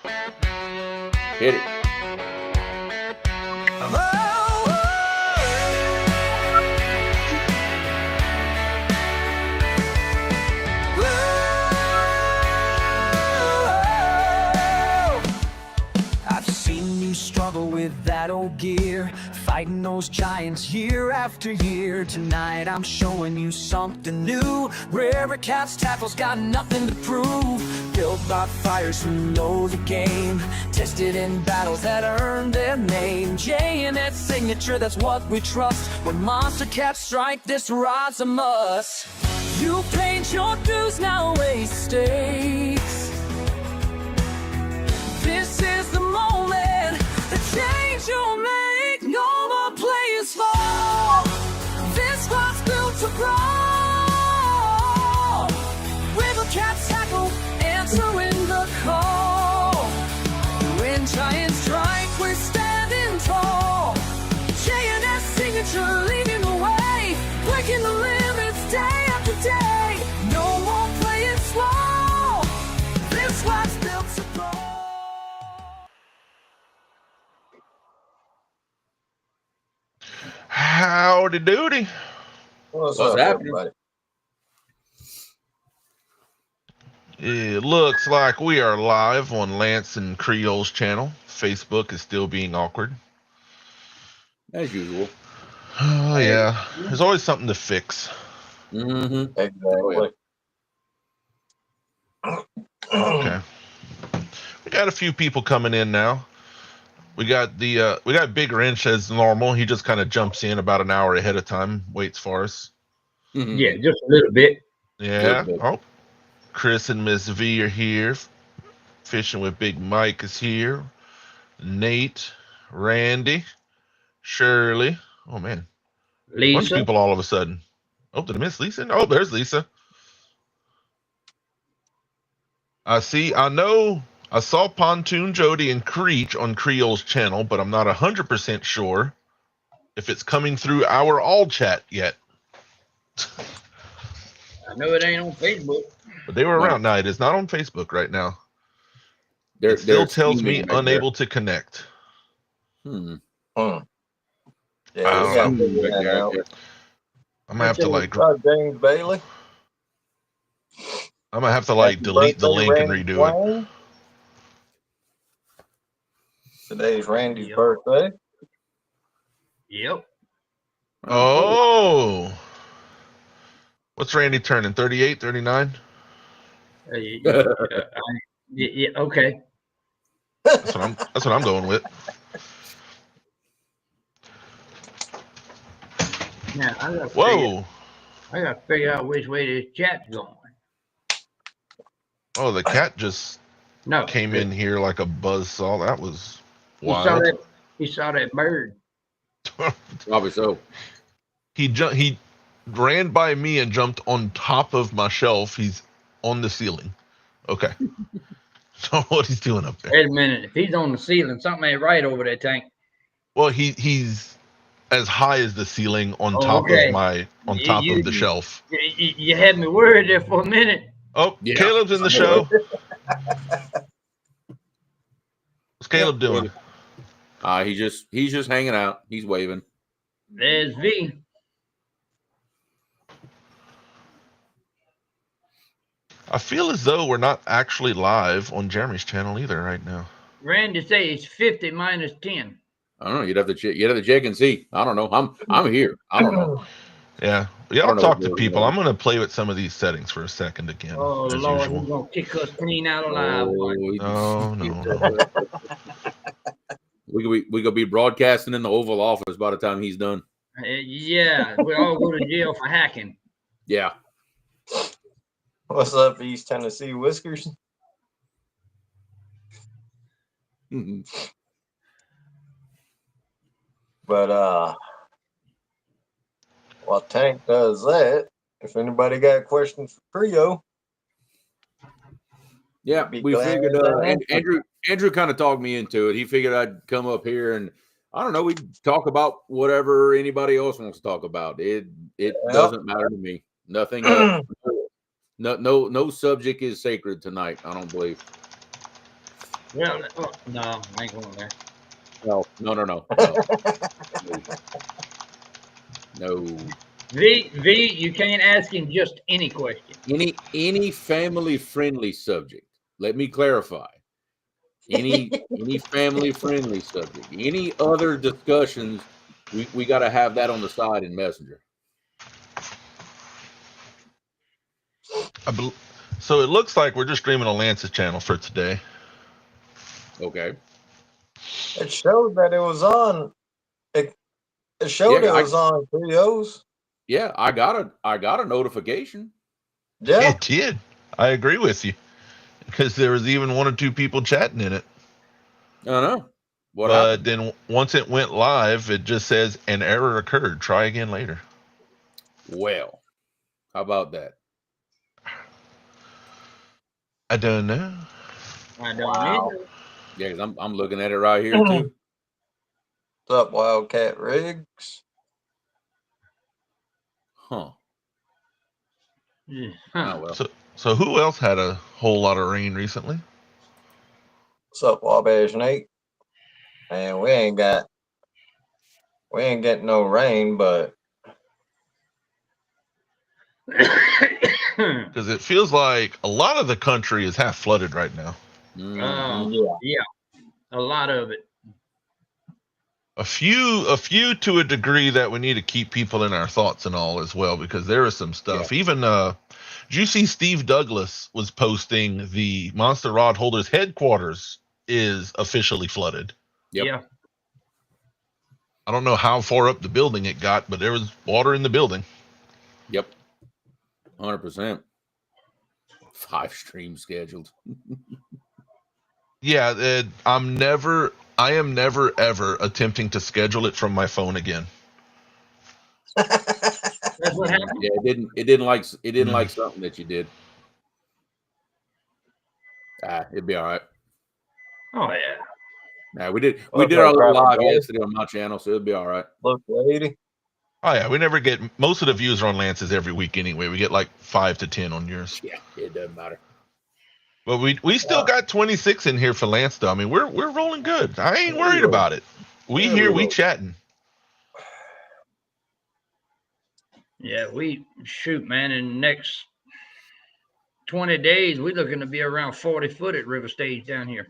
Hit it. I've seen you struggle with that old gear, fighting those giants year after year. Tonight I'm showing you something new. Rare Cat's tackle's got nothing to prove. Built by fires who know the game, tested in battles that earned their name. J&S signature, that's what we trust. When monster cats strike, this rod's a must. You paid your dues, now raise stakes. This is the moment, the change you'll make. No more players fall. This squad's built to brawl. River Cats tackle, answering the call. When giants strike, we're standing tall. J&S signature leading the way, breaking the limits day after day. No more playing small. This squad's built to brawl. Howdy doody. What's What's up, happening? everybody? It looks like we are live on Lance and Creole's channel. Facebook is still being awkward. As usual. Oh, yeah. There's always something to fix. Mm-hmm. Exactly. Okay. We got a few people coming in now. We got Big Wrench as normal. He just kind of jumps in about an hour ahead of time, waits for us. Mm-hmm. Yeah, just a little bit. Yeah. Good. Oh, Chris and Miss V are here. Fishing with Big Mike is here. Nate, Randy, Shirley. Oh man, a bunch of Lisa. people all of a sudden. Oh, did I miss Lisa? Oh, there's Lisa. I saw Pontoon Jody and Creech on Creole's channel, but I'm not 100% sure if it's coming through our all chat yet. I know it ain't on Facebook. But they were around. No, it is not on Facebook right now. It Still tells me unable to connect. Hmm. Yeah, we I don't got know. to figure that out. I'm gonna have to like James Bailey. Happy delete the birthday, link and Randy redo it. Wayne. Today's Randy's Yep. birthday. Yep. Oh, what's Randy turning? 38, 39? Yeah, okay. That's what I'm going with. Now I gotta Whoa. figure out which way this chat's going. Oh, the cat just No, came in here like a buzzsaw. That was He saw wild. that. He saw that bird. Probably so. He ran by me and jumped on top of my shelf. He's on the ceiling. Okay. So what he's doing up there? Wait a minute. If he's on the ceiling, something ain't right over there, Tank. Well, he's as high as the ceiling on Oh, top okay. of the shelf. You had me worried there for a minute. Oh, Yeah. Caleb's in the show. What's Caleb doing? He's just hanging out. He's waving. There's V. I feel as though we're not actually live on Jeremy's channel either right now. Randy say it's 50 minus 10. I don't know. You'd have to check and see. I don't know. I'm here. I don't know. Yeah, I y'all don't know talk what to we're people. doing. I'm going to play with some of these settings for a second again. Oh as Lord, usual. he's gonna kick us clean out alive. No. We could be broadcasting in the Oval Office by the time he's done. Yeah, we all go to jail for hacking. Yeah. What's up, East Tennessee Whiskers? Mhm. But while Tank does that, if anybody got questions for Creo, Yeah, Be we glad figured to Andrew kind of talked me into it. He figured I'd come up here and I don't know, we talk about whatever anybody else wants to talk about. It doesn't matter to me. Nothing no subject is sacred tonight, I don't believe. Well, no, I ain't going there. No. No. V, you can't ask him just any question. Any family friendly subject. Let me clarify. Any family friendly subject. Any other discussions, we got to have that on the side in Messenger. So it looks like we're just streaming on Lance's channel for today. Okay. It showed that it was on. It showed it was on Creole's. Yeah, I got a notification. Yeah. It did. I agree with you. Because there was even 1 or 2 people chatting in it. I don't know. What but happened? Then once it went live, it just says an error occurred. Try again later. Well, how about that? I don't know. I don't either. Yeah, because I'm looking at it right here too. What's up, Wildcat Riggs? Huh. Yeah. Oh, well. So who else had a whole lot of rain recently? What's up, Wabash Nate? Man, we ain't getting no rain, but Because it feels like a lot of the country is half flooded right now. Yeah, a lot of it. A few to a degree that we need to keep people in our thoughts and all as well, because there is some stuff. Yeah. Even did you see Steve Douglas was posting the Monster Rod Holders headquarters is officially flooded. Yep. Yeah. I don't know how far up the building it got, but there was water in the building. Yep. 100%. 5 streams scheduled. Yeah, I am never ever attempting to schedule it from my phone again. That's what happened. Yeah, it didn't like something that you did. It'd be all right. Oh yeah. Nah, we did our little live yesterday on my channel, so it'll be all right. Look, lady. Oh yeah, we never get most of the views are on Lance's every week anyway. We get like 5 to 10 on yours. Yeah, it doesn't matter. But we still got 26 in here for Lance though. I mean, we're rolling good. I ain't worried about it. We chatting. Yeah, we shoot, man. In the next 20 days, we're looking to be around 40 foot at River Stage down here.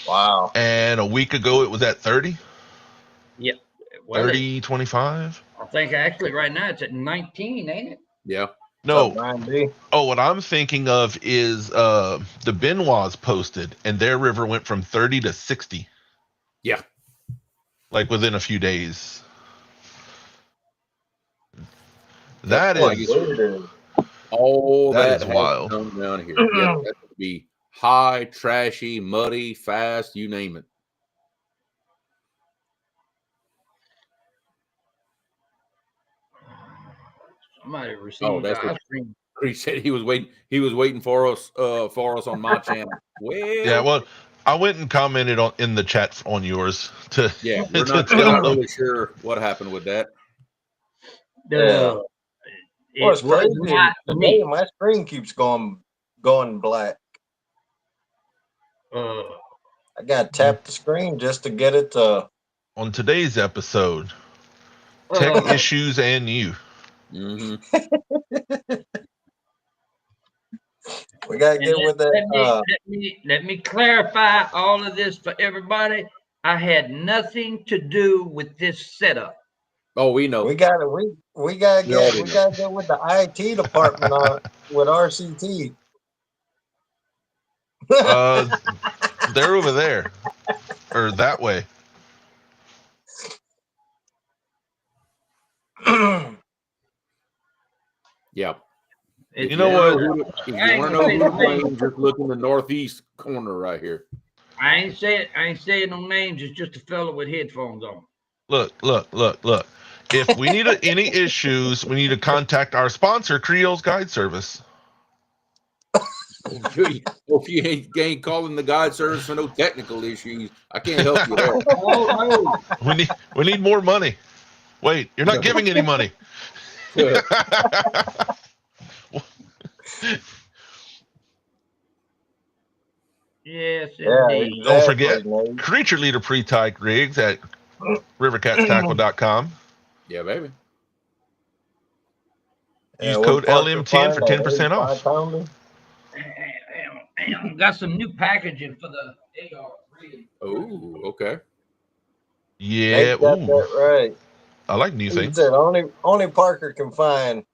Wow. And a week ago it was at 30? Yep. Well, 30, 25? I think actually right now it's at 19, ain't it? Yeah. No. What I'm thinking of is the Benoit's posted, and their river went from 30 to 60. Yeah. Like within a few days. That is wild. Down here. Yeah, that would be high, trashy, muddy, fast, you name it. Somebody received ice cream. He said he was waiting for us on my channel. Well, yeah, well, I went and commented in the chat on yours to we're not really sure what happened with that. What's crazy? Today my screen keeps going black. I gotta tap the screen just to get it to. On today's episode, tech issues and you. Mm-hmm. We gotta get with that. Let me clarify all of this for everybody. I had nothing to do with this setup. Oh, we know. We gotta get with the IT department with RCT. They're over there, or that way. Yeah. You know what? If you want to know who to blame, just look in the northeast corner right here. I ain't saying no names. It's just a fellow with headphones on. Look. If we need any issues, we need to contact our sponsor, Creole's Guide Service. If you ain't calling the guide service for no technical issues, I can't help you there. We need more money. Wait, you're not giving any money. Yes, Yeah, indeed. exactly. Don't forget Nate. Creature Leader pre-tied rigs at rivercatstackle.com. Yeah, baby. Use What code Parker LM10 for find, that 10% 85 off. pounder? Got some new packaging for the AR3. Oh, okay. Yeah, Nate got ooh, that right. I like new He things. said only Parker can find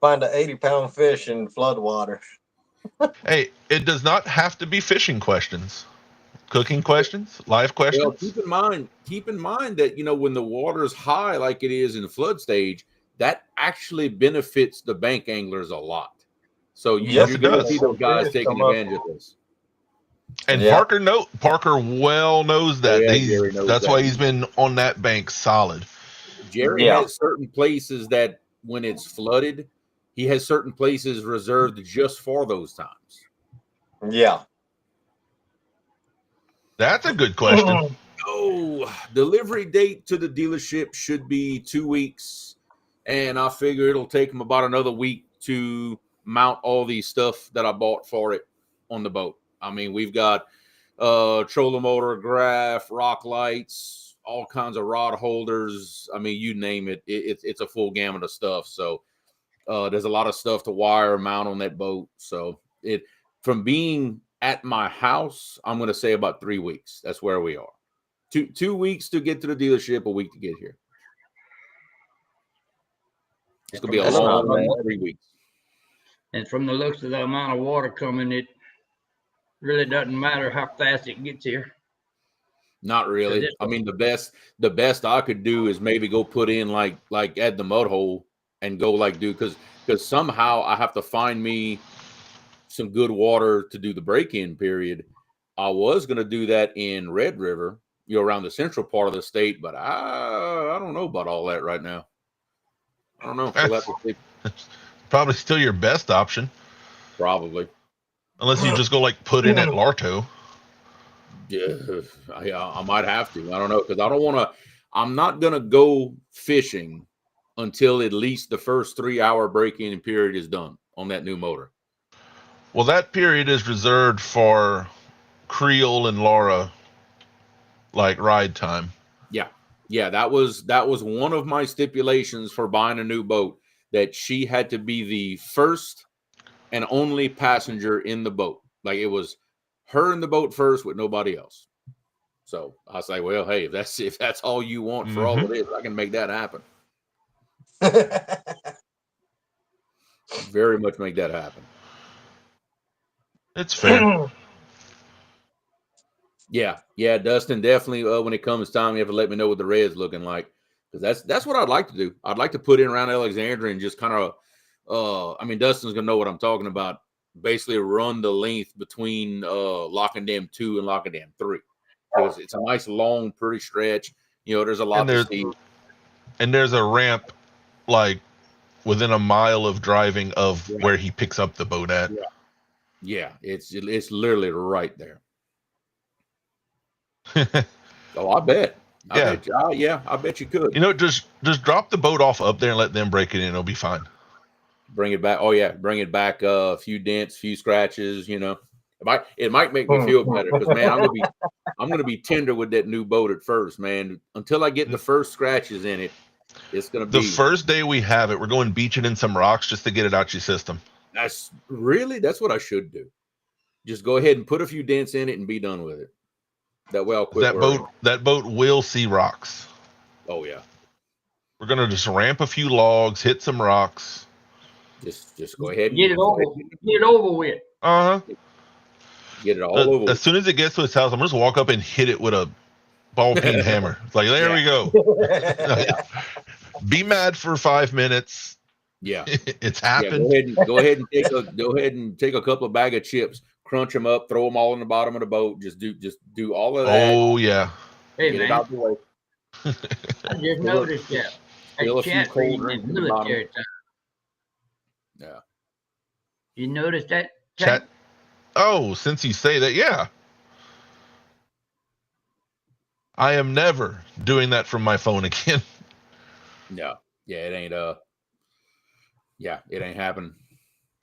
an 80-pound fish in floodwater. Hey, it does not have to be fishing questions. Cooking questions, life Well, questions. keep in mind that when the water is high like it is in the flood stage, that actually benefits the bank anglers a lot. So Yes, you're it going to does. see those guys Fish taking come up. advantage of this. And Yeah. Parker well knows that. Yeah, Jerry knows That's that. why he's been on that bank solid. Jerry Yeah. has certain places that when it's flooded, he has certain places reserved just for those times. Yeah. That's a good question. Oh, delivery date to the dealership should be 2 weeks, and I figure it'll take them about another week to mount all these stuff that I bought for it on the boat. I mean, we've got trolling motor, graph, rock lights, all kinds of rod holders. I mean, you name it. It's a full gamut of stuff. So there's a lot of stuff to wire mount on that boat. So from being at my house, I'm going to say about 3 weeks. That's where we are. 2 weeks to get to the dealership, a week to get here. It's going to be a long 3 weeks. And from the looks of the amount of water coming, it really doesn't matter how fast it gets here. Not really. I mean, the best I could do is maybe go put in like at the mud hole and go because somehow I have to find me some good water to do the break-in period. I was going to do that in Red River, around the central part of the state, but I don't know about all that right now. I don't know. We'll have to see. Probably still your best option. Probably. Unless you just go put in at Larto. Yeah, I might have to. I don't know, because I don't want to. I'm not going to go fishing until at least the first 3-hour break-in period is done on that new motor. Well, that period is reserved for Creole and Laura, ride time. Yeah. That was one of my stipulations for buying a new boat, that she had to be the first and only passenger in the boat. Like, it was her in the boat first with nobody else. So I say, well, hey, if that's all you want for all it is, I can make that happen. Very much make that happen. It's fair. Yeah, Dustin, definitely. When it comes time, you have to let me know what the red's looking like, because that's what I'd like to do. I'd like to put in around Alexandria and just kind of, I mean, Dustin's gonna know what I'm talking about. Basically, run the length between Lock and Dam 2 and Lock and Dam 3. Because it's a nice, long, pretty stretch. There's a lot to see. And there's a ramp, within a mile of driving of where he picks up the boat at. Yeah, it's literally right there. Oh, I bet. I bet you could. Just drop the boat off up there and let them break it in. It'll be fine. Bring it back. Oh yeah, bring it back. A few dents, few scratches. It might make me feel better, because man, I'm gonna be tender with that new boat at first, man. Until I get the first scratches in it, it's gonna be the first day we have it. We're going beaching in some rocks just to get it out your system. That's what I should do. Just go ahead and put a few dents in it and be done with it. That way I'll quit worrying. That boat will see rocks. Oh yeah. We're gonna just ramp a few logs, hit some rocks. Just go ahead and get it over with. Get it all over. As soon as it gets to its house, I'm just walk up and hit it with a ball peen hammer. It's like, there we go. Be mad for 5 minutes. Yeah, it's happened. Go ahead and take a couple of bag of chips, crunch them up, throw them all in the bottom of the boat. Just do all of that. Oh yeah. Hey get man, it out the way. I just noticed that. Still a few cold drinks in the bottom. Yeah. You noticed that? Chat. Oh, since you say that, yeah. I am never doing that from my phone again. No. Yeah, it ain't it ain't happening.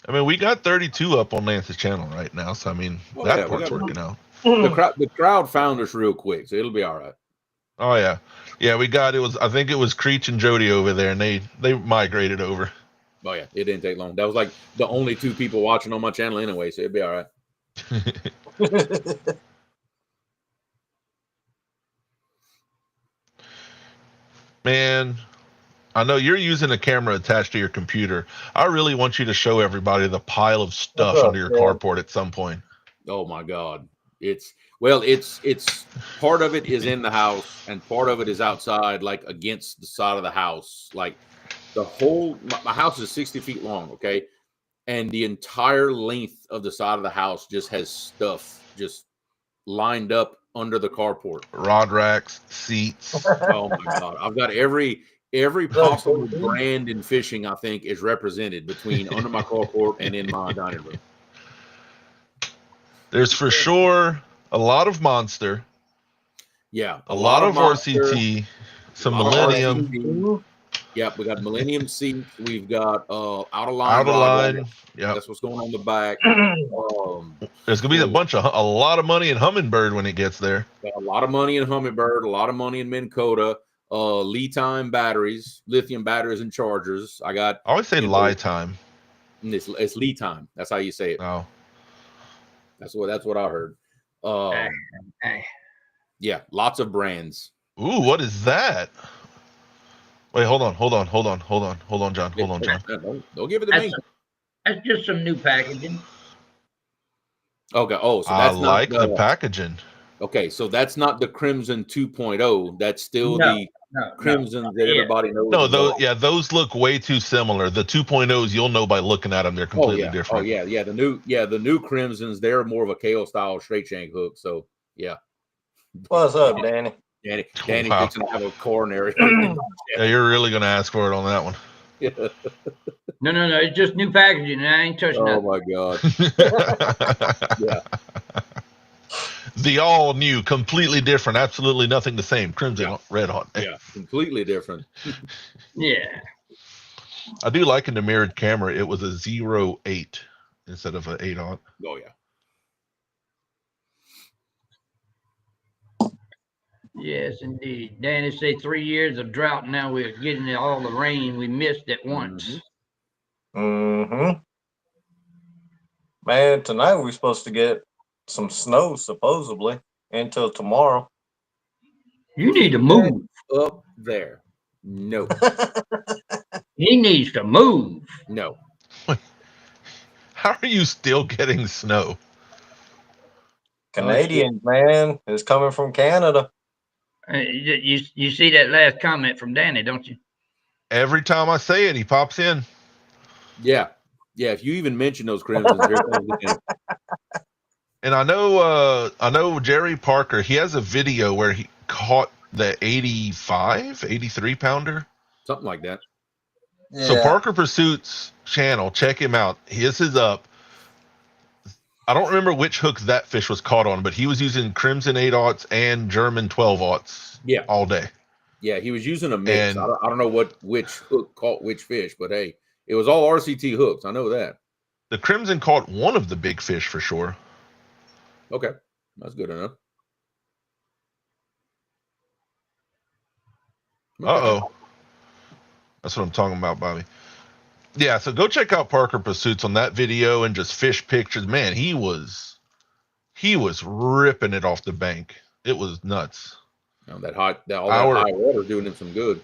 I mean, we got 32 up on Lance's channel right now, so I mean, that part's working out. The crowd found us real quick, so it'll be all right. Oh yeah, yeah. I think it was Creech and Jody over there, and they migrated over. Oh yeah, it didn't take long. That was like the only 2 people watching on my channel anyway, so it'd be all right. Man, I know you're using a camera attached to your computer. I really want you to show everybody the pile of stuff under your carport at some point. Oh my God. It's part of it is in the house and part of it is outside, like against the side of the house. Like the whole, my house is 60 feet long. Okay. And the entire length of the side of the house just has stuff just lined up under the carport. Rod racks, seats. Oh my God. I've got every possible brand in fishing, I think, is represented between under my carport and in my dining room. There's for sure a lot of Monster. Yeah. A lot of RCT, some Millennium. Yep, we got Millennium seats. We've got out of line. Out of line. Yeah, that's what's going on the back. There's gonna be a lot of money in Humminbird when it gets there. A lot of money in Humminbird. A lot of money in Minn Kota. Li-time batteries, lithium batteries, and chargers. I always say Li-time. It's Li-time. That's how you say it. Oh, that's what I heard. Yeah, lots of brands. Ooh, what is that? Wait, hold on, John. Hold on, John. Don't give it to me. That's just some new packaging. Okay. Oh, so that's not the packaging. Okay, so that's not the Crimson 2.0. That's still the Crimson that everybody knows. No, those look way too similar. The 2.0s, you'll know by looking at them; they're completely different. Oh yeah. The new Crimsons, they're more of a KO style straight shank hook. So yeah. What's up, Danny? Danny wow. Fixing to have a coronary. Yeah, you're really gonna ask for it on that one. No, it's just new packaging, and I ain't touching that. Oh my God. Yeah. The all new, completely different, absolutely nothing the same. Crimson Red Hot. Yeah, completely different. Yeah. I do like in the mirrored camera, it was a 0.8 instead of an 8-aught. Oh yeah. Yes, indeed. Danny say 3 years of drought. Now we're getting all the rain we missed at once. Mm-hmm. Man, tonight we're supposed to get some snow supposedly until tomorrow. You need to move up there. No. He needs to move. No. How are you still getting snow? Canadians, man, it's coming from Canada. You see that last comment from Danny, don't you? Every time I say it, he pops in. Yeah. If you even mention those Crimsons, and I know Jerry Parker, he has a video where he caught the 83 pounder. Something like that. Yeah. So Parker Pursuit's channel, check him out. His is up. I don't remember which hook that fish was caught on, but he was using Crimson 8-aughts and German 12-aughts all day. Yeah, he was using a mix. I don't know which hook caught which fish, but hey, it was all RCT hooks. I know that. The Crimson caught one of the big fish for sure. Okay, that's good enough. Uh-oh. That's what I'm talking about, Bobby. Yeah, so go check out Parker Pursuits on that video and just fish pictures. Man, he was ripping it off the bank. It was nuts. That high water doing him some good.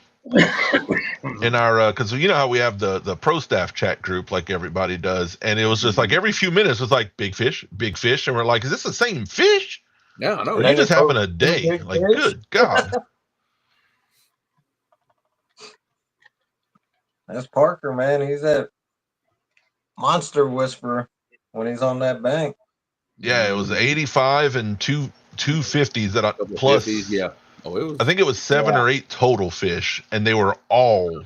In our because you know how we have the pro staff chat group like everybody does, and it was just like every few minutes it was like big fish, and we're like, is this the same fish? Yeah, I know. Or you just having a day. Like, good God. That's Parker, man. He's that monster whisperer when he's on that bank. Yeah, it was 85 and 250s that plus. 50s, yeah. Oh, it was. I think it was 7 or 8 total fish, and they were all.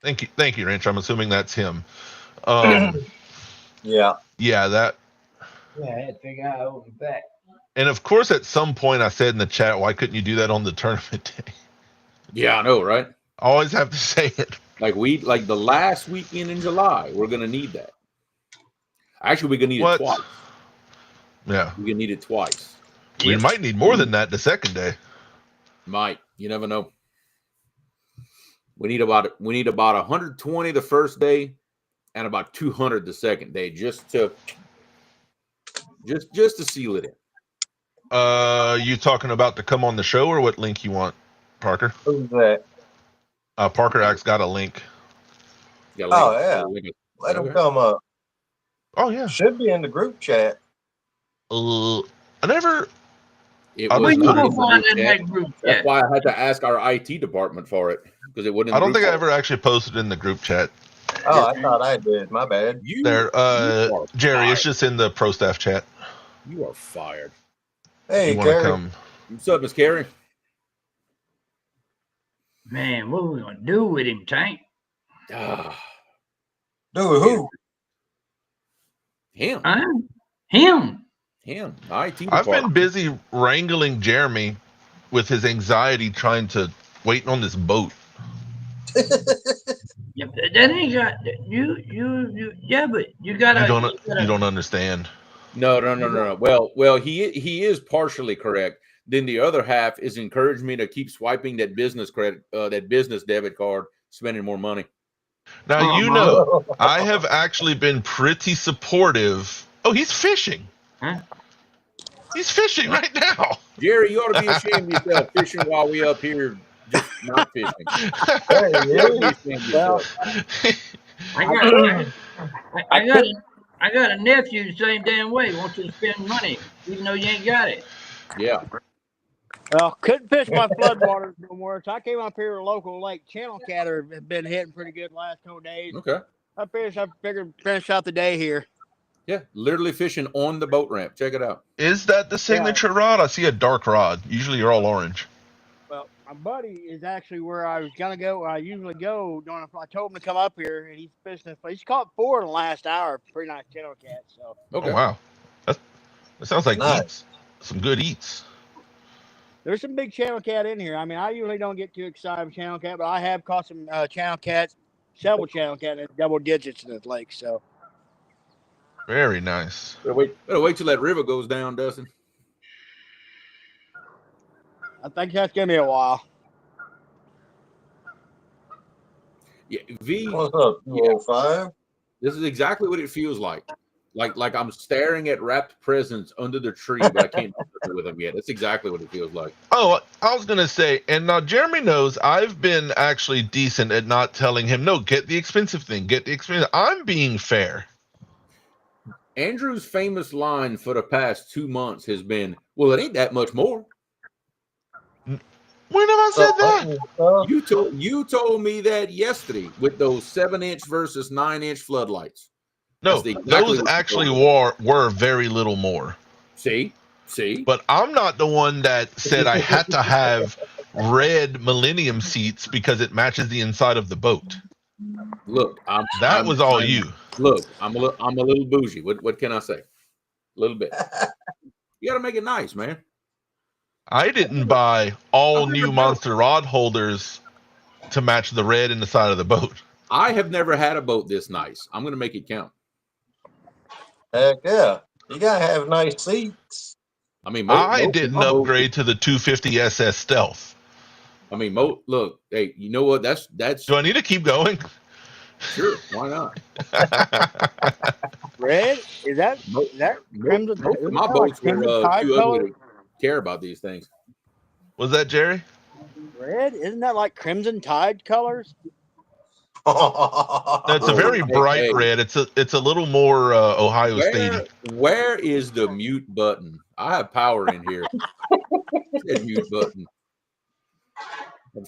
Thank you, Wrench. I'm assuming that's him. Yeah. That. Yeah, I had to figure out how to open back. And of course, at some point, I said in the chat, "Why couldn't you do that on the tournament day?" Yeah, I know, right? I always have to say it. Like the last weekend in July, we're gonna need that. Actually, we're gonna need it twice. Yeah, we're gonna need it twice. We might need more than that the second day. Might. You never know. We need about 120 the first day and about 200 the second day, just to seal it in. You talking about to come on the show, or what link you want, Parker? Who's that? Parker Axe got a link. Oh yeah, let him come up. Oh yeah, should be in the group chat. I never. It was not in that group chat. That's why I had to ask our IT department for it, because it wouldn't. I don't think I ever actually posted in the group chat. Oh, I thought I did. My bad. Jerry, it's just in the pro staff chat. You are fired. Hey, you want to Carrie. come? What's up, Miss Carrie? Man, what are we gonna do with him, Tank? Do with who? Him. Him. IT department. I've been busy wrangling Jeremy with his anxiety, trying to wait on this boat. Yeah, that ain't got you. Yeah, but you gotta. You don't understand. No. Well, he is partially correct. Then the other half is encourage me to keep swiping that business credit, that business debit card, spending more money. Now you know I have actually been pretty supportive. Oh, he's fishing. Huh? He's fishing right now. Jerry, you ought to be ashamed of yourself fishing while we up here just not fishing. I got a nephew the same damn way. Wants you to spend money, even though you ain't got it. Yeah. Well, couldn't fish my floodwaters no more, so I came up here to a local lake. Channel cat have been hitting pretty good the last couple of days. Okay. I figured finish out the day here. Yeah, literally fishing on the boat ramp. Check it out. Is that the signature rod? I see a dark rod. Usually you're all orange. Well, my buddy is actually where I was gonna go. I usually go. I told him to come up here, and he's fishing. He's caught 4 in the last hour. Pretty nice channel cat. So. Okay. Oh wow, that sounds like Nice. eats. Some good eats. There's some big channel cat in here. I mean, I usually don't get too excited with channel cat, but I have caught some channel cats, several channel cat in double digits in the lake. So. Very nice. Better wait till that river goes down, Dustin. I think that's gonna be a while. Yeah, V. What's up, 205? This is exactly what it feels like. Like I'm staring at wrapped presents under the tree, but I can't do with them yet. That's exactly what it feels like. Oh, I was gonna say, and now Jeremy knows I've been actually decent at not telling him, no, get the expensive thing, get the expensive. I'm being fair. Andrew's famous line for the past 2 months has been, "Well, it ain't that much more." When have I said that? You told me that yesterday with those 7-inch versus 9-inch floodlights. No, those actually were very little more. See, but I'm not the one that said I had to have red Millennium seats because it matches the inside of the boat. Look, that was all you. Look, I'm a little bougie. What can I say? A little bit. You got to make it nice, man. I didn't buy all new monster rod holders to match the red in the side of the boat. I have never had a boat this nice. I'm going to make it count. Heck yeah. You got to have nice seats. I mean, I didn't upgrade to the 250 SS Stealth. I mean, look, hey, you know what? That's. Do I need to keep going? Sure, why not? Red? Is that crimson? My boats were too ugly to care about these things. Was that Jerry? Red? Isn't that like Crimson Tide colors? No, it's a very bright red. It's a little more Ohio State. Where is the mute button? I have power in here. That mute button.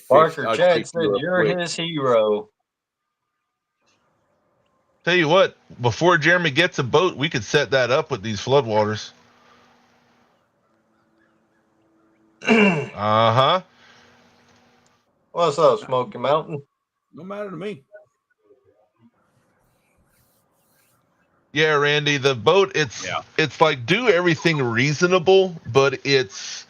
Parker Chad said you're his hero. Tell you what, before Jeremy gets a boat, we could set that up with these floodwaters. Uh-huh. What's up, Smoky Mountain? No matter to me. Yeah, Randy, the boat, it's like do everything reasonable, but it's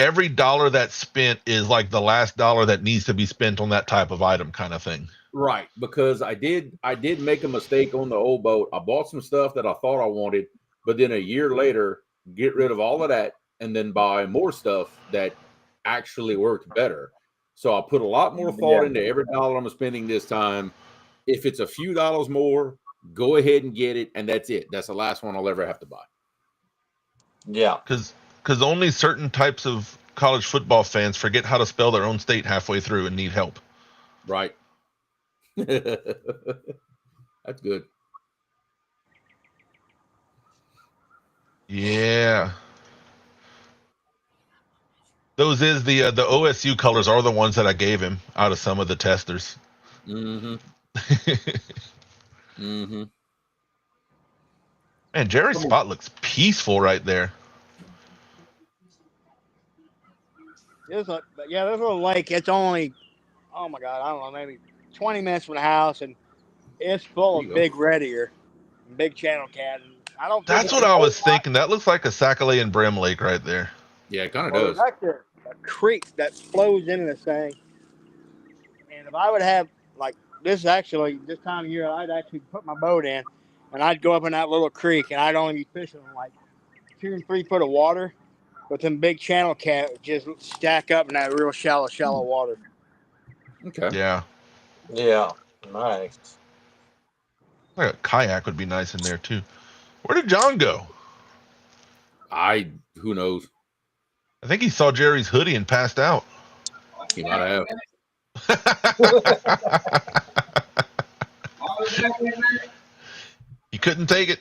every dollar that's spent is like the last dollar that needs to be spent on that type of item, kind of thing. Right, because I did make a mistake on the old boat. I bought some stuff that I thought I wanted, but then a year later, get rid of all of that and then buy more stuff that actually worked better. So I put a lot more thought into every dollar I'm spending this time. If it's a few dollars more, go ahead and get it, and that's it. That's the last one I'll ever have to buy. Yeah. Because only certain types of college football fans forget how to spell their own state halfway through and need help. Right. That's good. Yeah. Those is the OSU colors are the ones that I gave him out of some of the testers. Mm-hmm. Mm-hmm. Man, Jerry's spot looks peaceful right there. There's a little lake. It's only, oh my God, I don't know, maybe 20 minutes from the house, and it's full of big red ear, big channel cat. And I don't. That's what I was thinking. That looks like a Sac-A-Lait and Brim Lake right there. Yeah, it kind of There's does. actually a creek that flows into this thing, and if I would have like this time of year, I'd actually put my boat in, and I'd go up in that little creek, and I'd only be fishing like 2 and 3 foot of water. But them big channel cat just stack up in that real shallow water. Okay. Yeah. Yeah. Nice. Like a kayak would be nice in there too. Where did John go? Who knows? I think he saw Jerry's hoodie and passed out. He might have. He couldn't take it.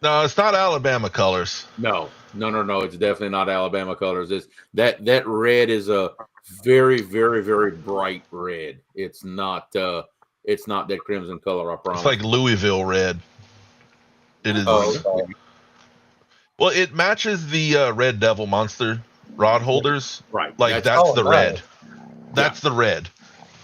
No, it's not Alabama colors. No. It's definitely not Alabama colors. It's that red is a very, very, very bright red. It's not that crimson color, I promise. It's like Louisville red. It is. Okay. Well, it matches the Red Devil Monster rod holders. Right. Like that's the nice. red. That's the red.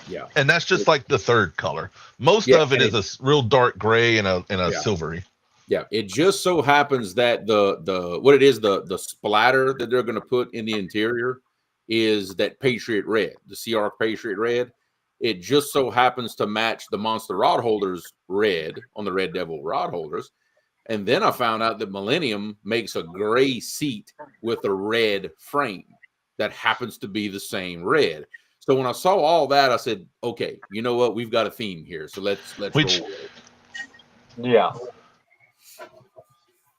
Yeah. And that's just like the third color. Most of it is a real dark gray and a silvery. Yeah, it just so happens that the splatter that they're going to put in the interior is that Patriot Red, the CR Patriot Red. It just so happens to match the Monster Rod Holders red on the Red Devil rod holders. And then I found out that Millennium makes a gray seat with a red frame that happens to be the same red. So when I saw all that, I said, okay, you know what? We've got a theme here. So let's roll with it. Yeah.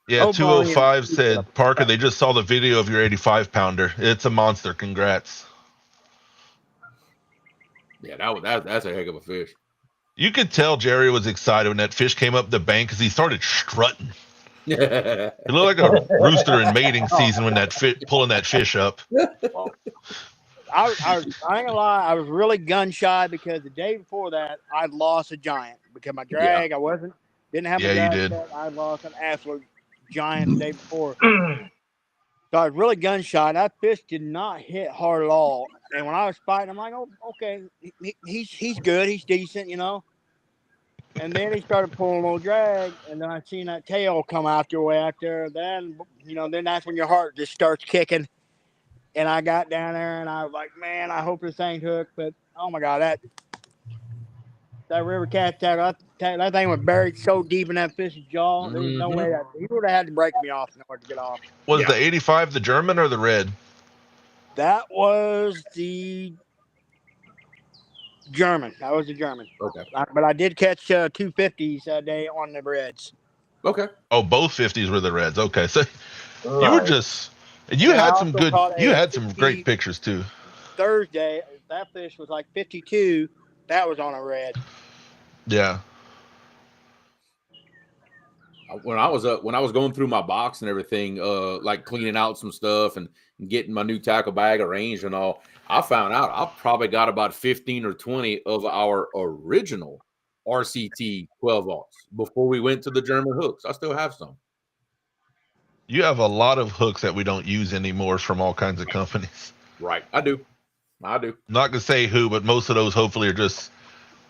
Yeah, 205 said, Parker, they just saw the video of your 85 pounder. It's a monster. Congrats. Yeah, that's a heck of a fish. You could tell Jerry was excited when that fish came up the bank because he started strutting. It looked like a rooster in mating season when pulling that fish up. Well, I ain't gonna lie, I was really gun shy because the day before that I'd lost a giant because my drag didn't have my drag. You did. I lost an absolute giant the day before. So I was really gun shy. That fish did not hit hard at all. And when I was fighting, I'm like, oh, okay, he's good, he's decent, you know. And then he started pulling a little drag, and then I seen that tail come out your way out there. Then, then that's when your heart just starts kicking. And I got down there, and I was like, man, I hope this thing hooked. But oh my God, that river cat tackle, that thing was buried so deep in that fish's jaw. There was no way that he would have had to break me off in order to get off. Was the 85 the German or the red? That was the German. That was the German. Okay. But I did catch 250s that day on the reds. Okay. Oh, both 50s were the reds. Okay, so you were just, and you had some good, you had some great pictures too. Thursday, that fish was like 52. That was on a red. Yeah. When I was going through my box and everything, like cleaning out some stuff and getting my new tackle bag arranged and all, I found out I probably got about 15 or 20 of our original RCT 12-aughts before we went to the German hooks. I still have some. You have a lot of hooks that we don't use anymore from all kinds of companies. Right. I do. I'm not going to say who, but most of those hopefully are just,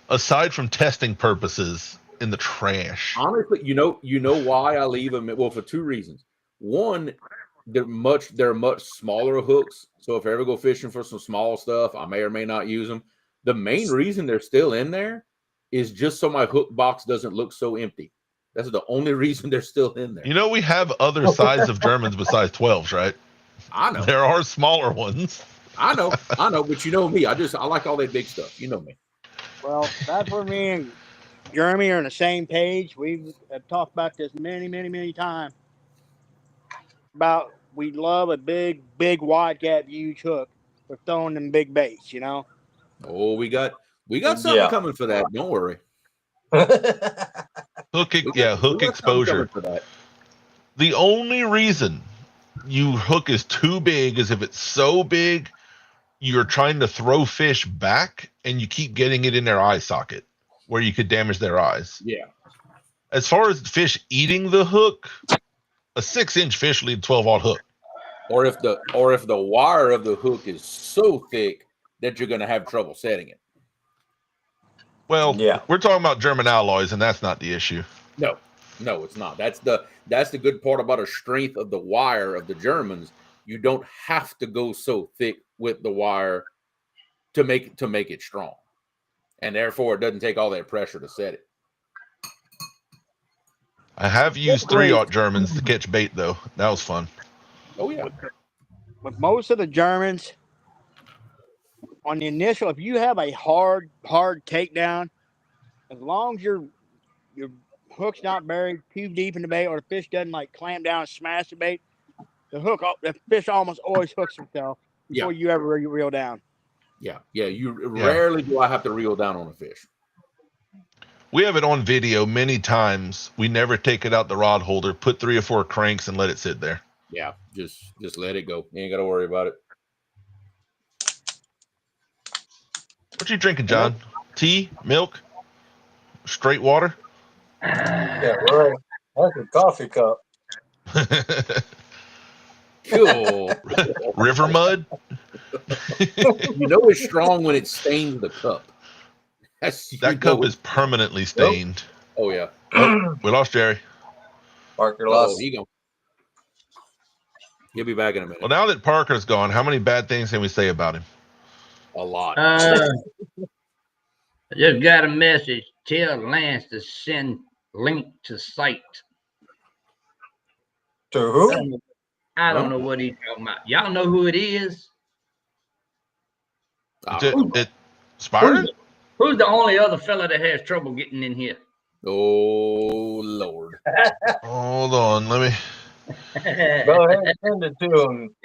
aside from testing purposes, in the trash. Honestly, you know why I leave them? Well, for two reasons. One, they're much smaller hooks. So if I ever go fishing for some small stuff, I may or may not use them. The main reason they're still in there is just so my hook box doesn't look so empty. That's the only reason they're still in there. You know, we have other size of Germans besides 12s, right? I know. There are smaller ones. I know, but you know me. I like all that big stuff. You know me. Well, that's where me and Jeremy are on the same page. We have talked about this many times. About we love a big wide gap huge hook for throwing them big baits, you know. Oh, we got something coming for that. Don't worry. Hook exposure. For that. The only reason you hook is too big is if it's so big you're trying to throw fish back and you keep getting it in their eye socket where you could damage their eyes. Yeah. As far as fish eating the hook, a 6-inch fish will eat a 12-aught hook. Or if the wire of the hook is so thick that you're going to have trouble setting it. Well, we're talking about German alloys, and that's not the issue. No, it's not. That's the good part about a strength of the wire of the Germans. You don't have to go so thick with the wire to make it strong, and therefore it doesn't take all that pressure to set it. I have used 3-aught Germans to catch bait, though. That was fun. Oh yeah. With most of the Germans, on the initial, if you have a hard takedown, as long as your hook's not buried too deep in the bait, or the fish doesn't like clamp down and smash the bait, the fish almost always hooks himself before you ever reel down. Yeah. Rarely do I have to reel down on a fish. We have it on video many times. We never take it out the rod holder, put 3 or 4 cranks, and let it sit there. Yeah, just let it go. You ain't got to worry about it. What you drinking, John? Tea, milk, straight water? Yeah, right. That's a coffee cup. Cool. River mud? You know it's strong when it stains the cup. That cup is permanently stained. Oh, yeah. Oh, we lost Jerry. Parker lost. He'll be back in a minute. Well, now that Parker's gone, how many bad things can we say about him? A lot. I just got a message. Tell Lance to send link to site. To who? I don't know what he's talking about. Y'all know who it is? Spyron? Who's the only other fella that has trouble getting in here? Oh, Lord. Hold on. Let me. Go ahead and send it to him.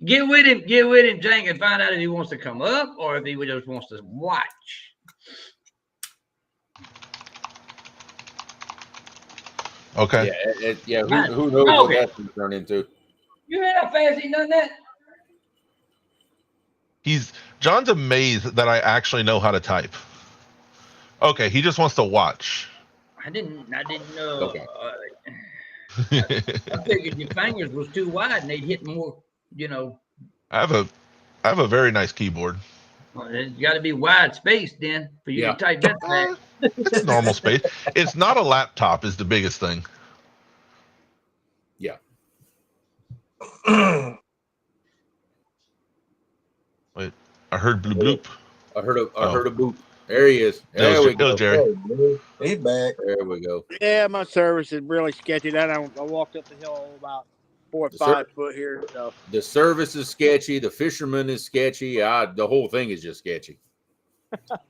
Get with him, Jank, and find out if he wants to come up or if he just wants to watch. Okay. Who knows what that's going to turn into? You hear how fast he done that? John's amazed that I actually know how to type. Okay, he just wants to watch. I didn't know. Okay. I figured your fingers was too wide and they'd hit more, I have a very nice keyboard. Well, it's got to be wide space then for you to type that fast. It's normal space. It's not a laptop is the biggest thing. Yeah. Wait, I heard bloop bloop. I heard a boop. There he is. There we go, Jerry. He's back. There we go. Yeah, my service is really sketchy. That I walked up the hill about 4 or 5 foot here. So the service is sketchy. The fisherman is sketchy. The whole thing is just sketchy.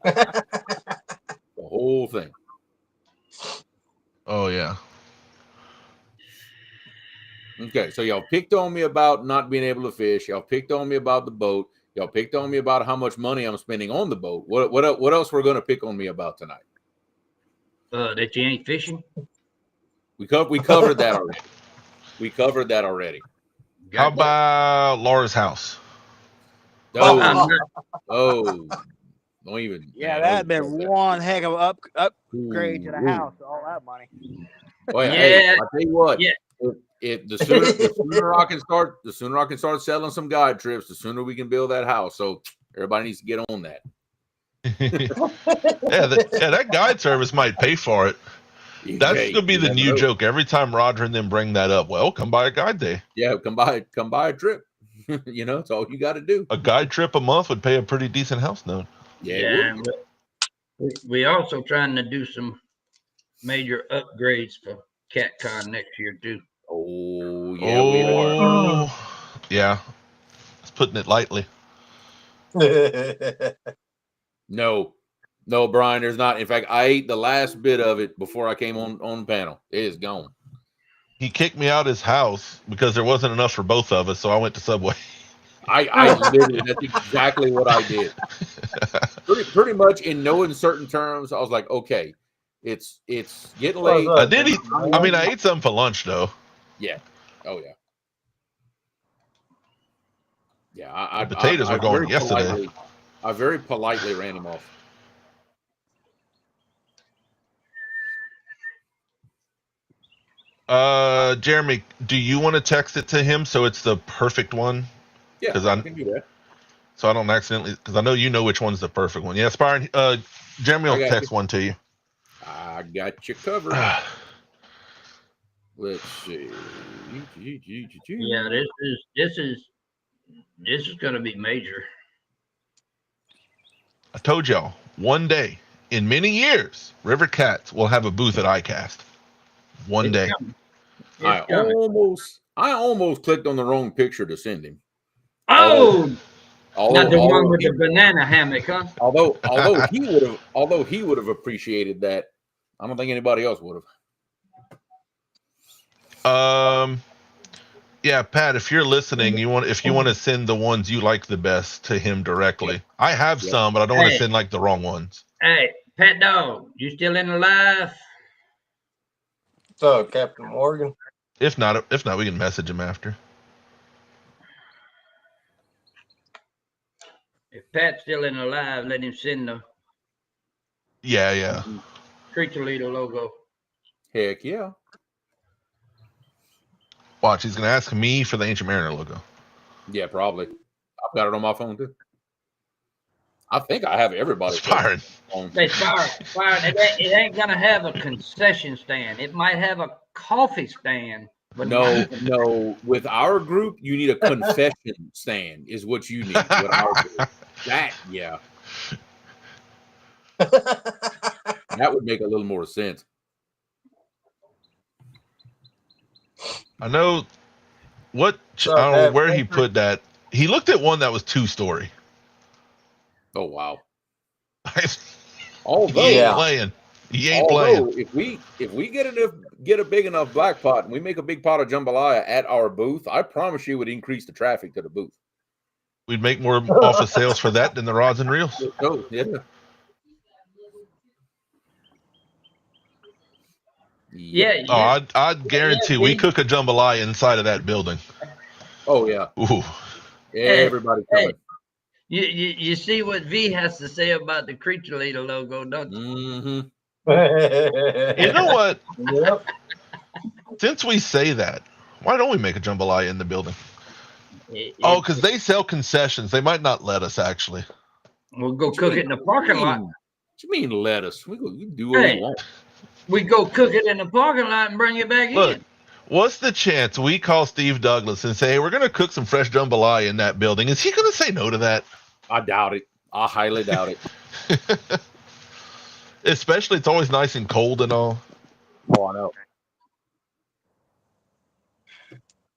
The whole thing. Oh yeah. Okay, so y'all picked on me about not being able to fish. Y'all picked on me about the boat. Y'all picked on me about how much money I'm spending on the boat. What else we're going to pick on me about tonight? That you ain't fishing? We covered that already. We covered that already. How about Laura's house? Oh, don't even. Yeah, that'd been one heck of an upgrade to the house. All that money. Oh, yeah. Hey, I'll tell you what. Yeah. If the sooner I can start selling some guide trips, the sooner we can build that house. So everybody needs to get on that. That guide service might pay for it. That's gonna be the new joke every time Roger and them bring that up. Well, come by a guide day. Yeah, come by a trip. It's all you got to do. A guide trip a month would pay a pretty decent house note. Yeah. We also trying to do some major upgrades for CatCon next year too. Oh yeah, we are. Oh yeah, it's putting it lightly. No, Brian, there's not. In fact, I ate the last bit of it before I came on the panel. It is gone. He kicked me out of his house because there wasn't enough for both of us, so I went to Subway. I literally, that's exactly what I did. Pretty much in no uncertain terms, I was like, okay, it's getting late. I did eat. I mean, I ate some for lunch though. Yeah. Oh yeah. Yeah. The potatoes were going yesterday. I very politely ran him off. Jeremy, do you want to text it to him so it's the perfect one? Yeah, I can do that. So I don't accidentally, because I know you know which one's the perfect one. Yeah, Byron, Jeremy will text one to you. I got you covered. Let's see. Yeah, this is going to be major. I told y'all, one day in many years, River Cats will have a booth at ICAST. One day. I almost clicked on the wrong picture to send him. Oh, not the one with the banana hammock, huh? Although he would have appreciated that. I don't think anybody else would have. Yeah, Pat, if you're listening, if you want to send the ones you like the best to him directly. I have some, but I don't want to send like the wrong ones. Hey, Pat Dog, you still in the live? So, Captain Morgan. If not, we can message him after. If Pat's still in the live, let him send the Yeah. Creature Leader logo. Heck yeah. Watch, he's gonna ask me for the Ancient Mariner logo. Yeah, probably. I've got it on my phone too. I think I have everybody's phone. It ain't gonna have a concession stand. It might have a coffee stand. But no. With our group, you need a confession stand. Is what you need. With our group. That would make a little more sense. I know I don't know where he put that. He looked at one that was 2-story. Oh wow! He ain't playing. If we get a big enough black pot and we make a big pot of jambalaya at our booth, I promise you, it would increase the traffic to the booth. We'd make more off of sales for that than the rods and reels. Oh yeah. Yeah. Oh, I'd guarantee we cook a jambalaya inside of that building. Oh yeah. Ooh. Everybody coming. You see what V has to say about the Creature Leader logo, don't you? Mm-hmm. You know what? Yep. Since we say that, why don't we make a jambalaya in the building? Because they sell concessions. They might not let us, actually. We'll go cook it in the parking lot. What you mean let us? We do what we want. We go cook it in the parking lot and bring it back in. What's the chance we call Steve Douglas and say, hey, we're going to cook some fresh jambalaya in that building? Is he going to say no to that? I doubt it. I highly doubt it. Especially, it's always nice and cold and all. Oh, I know.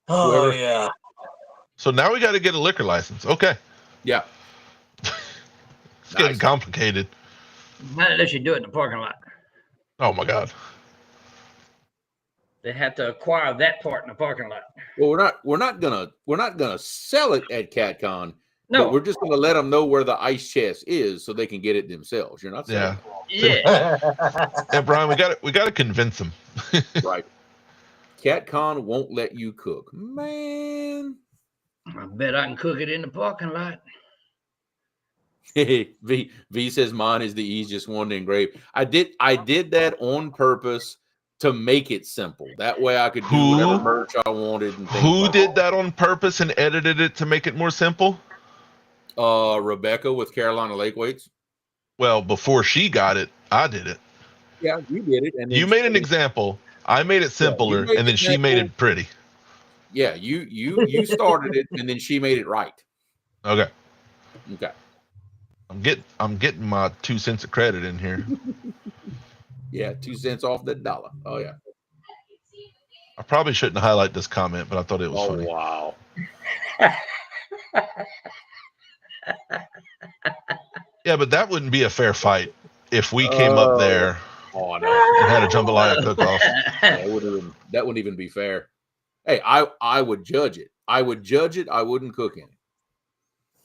Oh, yeah. So now we got to get a liquor license. Okay. Yeah. It's getting complicated. Not unless you do it in the parking lot. Oh, my God. They have to acquire that part in the parking lot. Well, we're not gonna sell it at CatCon. No, but we're just gonna let them know where the ice chest is so they can get it themselves. You're not saying Yeah. And Brian, we got to convince them. Right. CatCon won't let you cook, man. I bet I can cook it in the parking lot. V says mine is the easiest one to engrave. I did that on purpose to make it simple. That way I could do whatever merch I wanted. And who did that on purpose and edited it to make it more simple? Rebecca with Carolina Lake Weights. Well, before she got it, I did it. Yeah, you did it, and then You made an example. I made it simpler, made and then the she made example. it pretty. Yeah, you started it, and then she made it right. Okay. Okay. I'm getting my 2 cents of credit in here. Yeah, 2 cents off the dollar. Oh yeah. I probably shouldn't highlight this comment, but I thought it was funny. Wow. Yeah, but that wouldn't be a fair fight if we came up there Oh no. and had a jambalaya cook-off. That wouldn't even be fair. Hey, I would judge it. I would judge it. I wouldn't cook in it.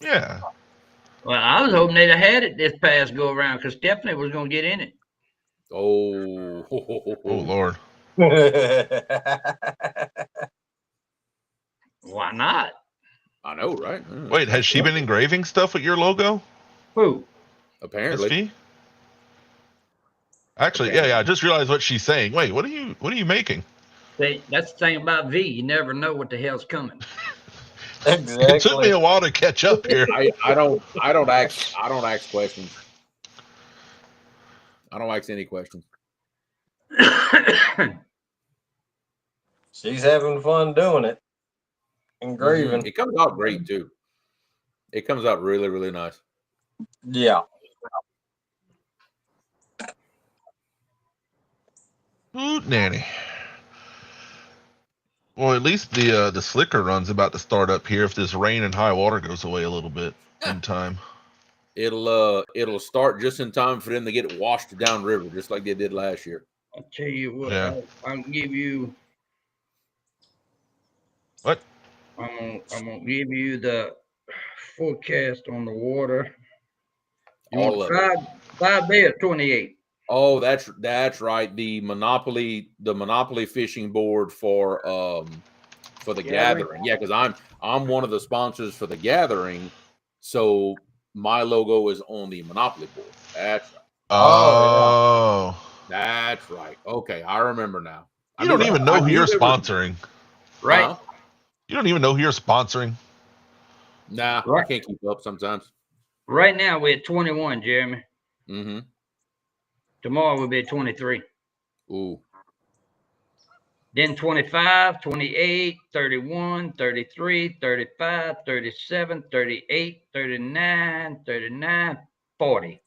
Yeah. Well, I was hoping they'd have had it this past go around because Stephanie was going to get in it. Oh. Oh Lord. Why not? I know, right? Wait, has she been engraving stuff with your logo? Who? Apparently. SV? Actually, yeah. I just realized what she's saying. Wait, what are you making? See, that's the thing about V. You never know what the hell's coming. Exactly. It took me a while to catch up here. I don't ask questions. I don't ask any questions. She's having fun doing it. Engraving. It comes out great too. It comes out really, really nice. Yeah. Ooh, nanny. Well, at least the slicker run's about to start up here if this rain and high water goes away a little bit in time. It'll start just in time for them to get it washed down river, just like they did last year. I'll tell you what. Yeah. I'll give you. What? I'm gonna give you the forecast on the water. You All want of it. 5 days, 28. Oh, that's right. The Monopoly fishing board for the gathering. Yeah, because I'm one of the sponsors for the gathering, so my logo is on the Monopoly board. That's right. Oh. That's right. Okay, I remember now. You don't even know who you're sponsoring. Right. Huh? You don't even know who you're sponsoring. Nah, Right. I can't keep up sometimes. Right now we're at 21, Jeremy. Mm-hmm. Tomorrow we'll be at 23. Ooh. Then 25, 28, 31, 33, 35, 37, 38, 39, 39, 40.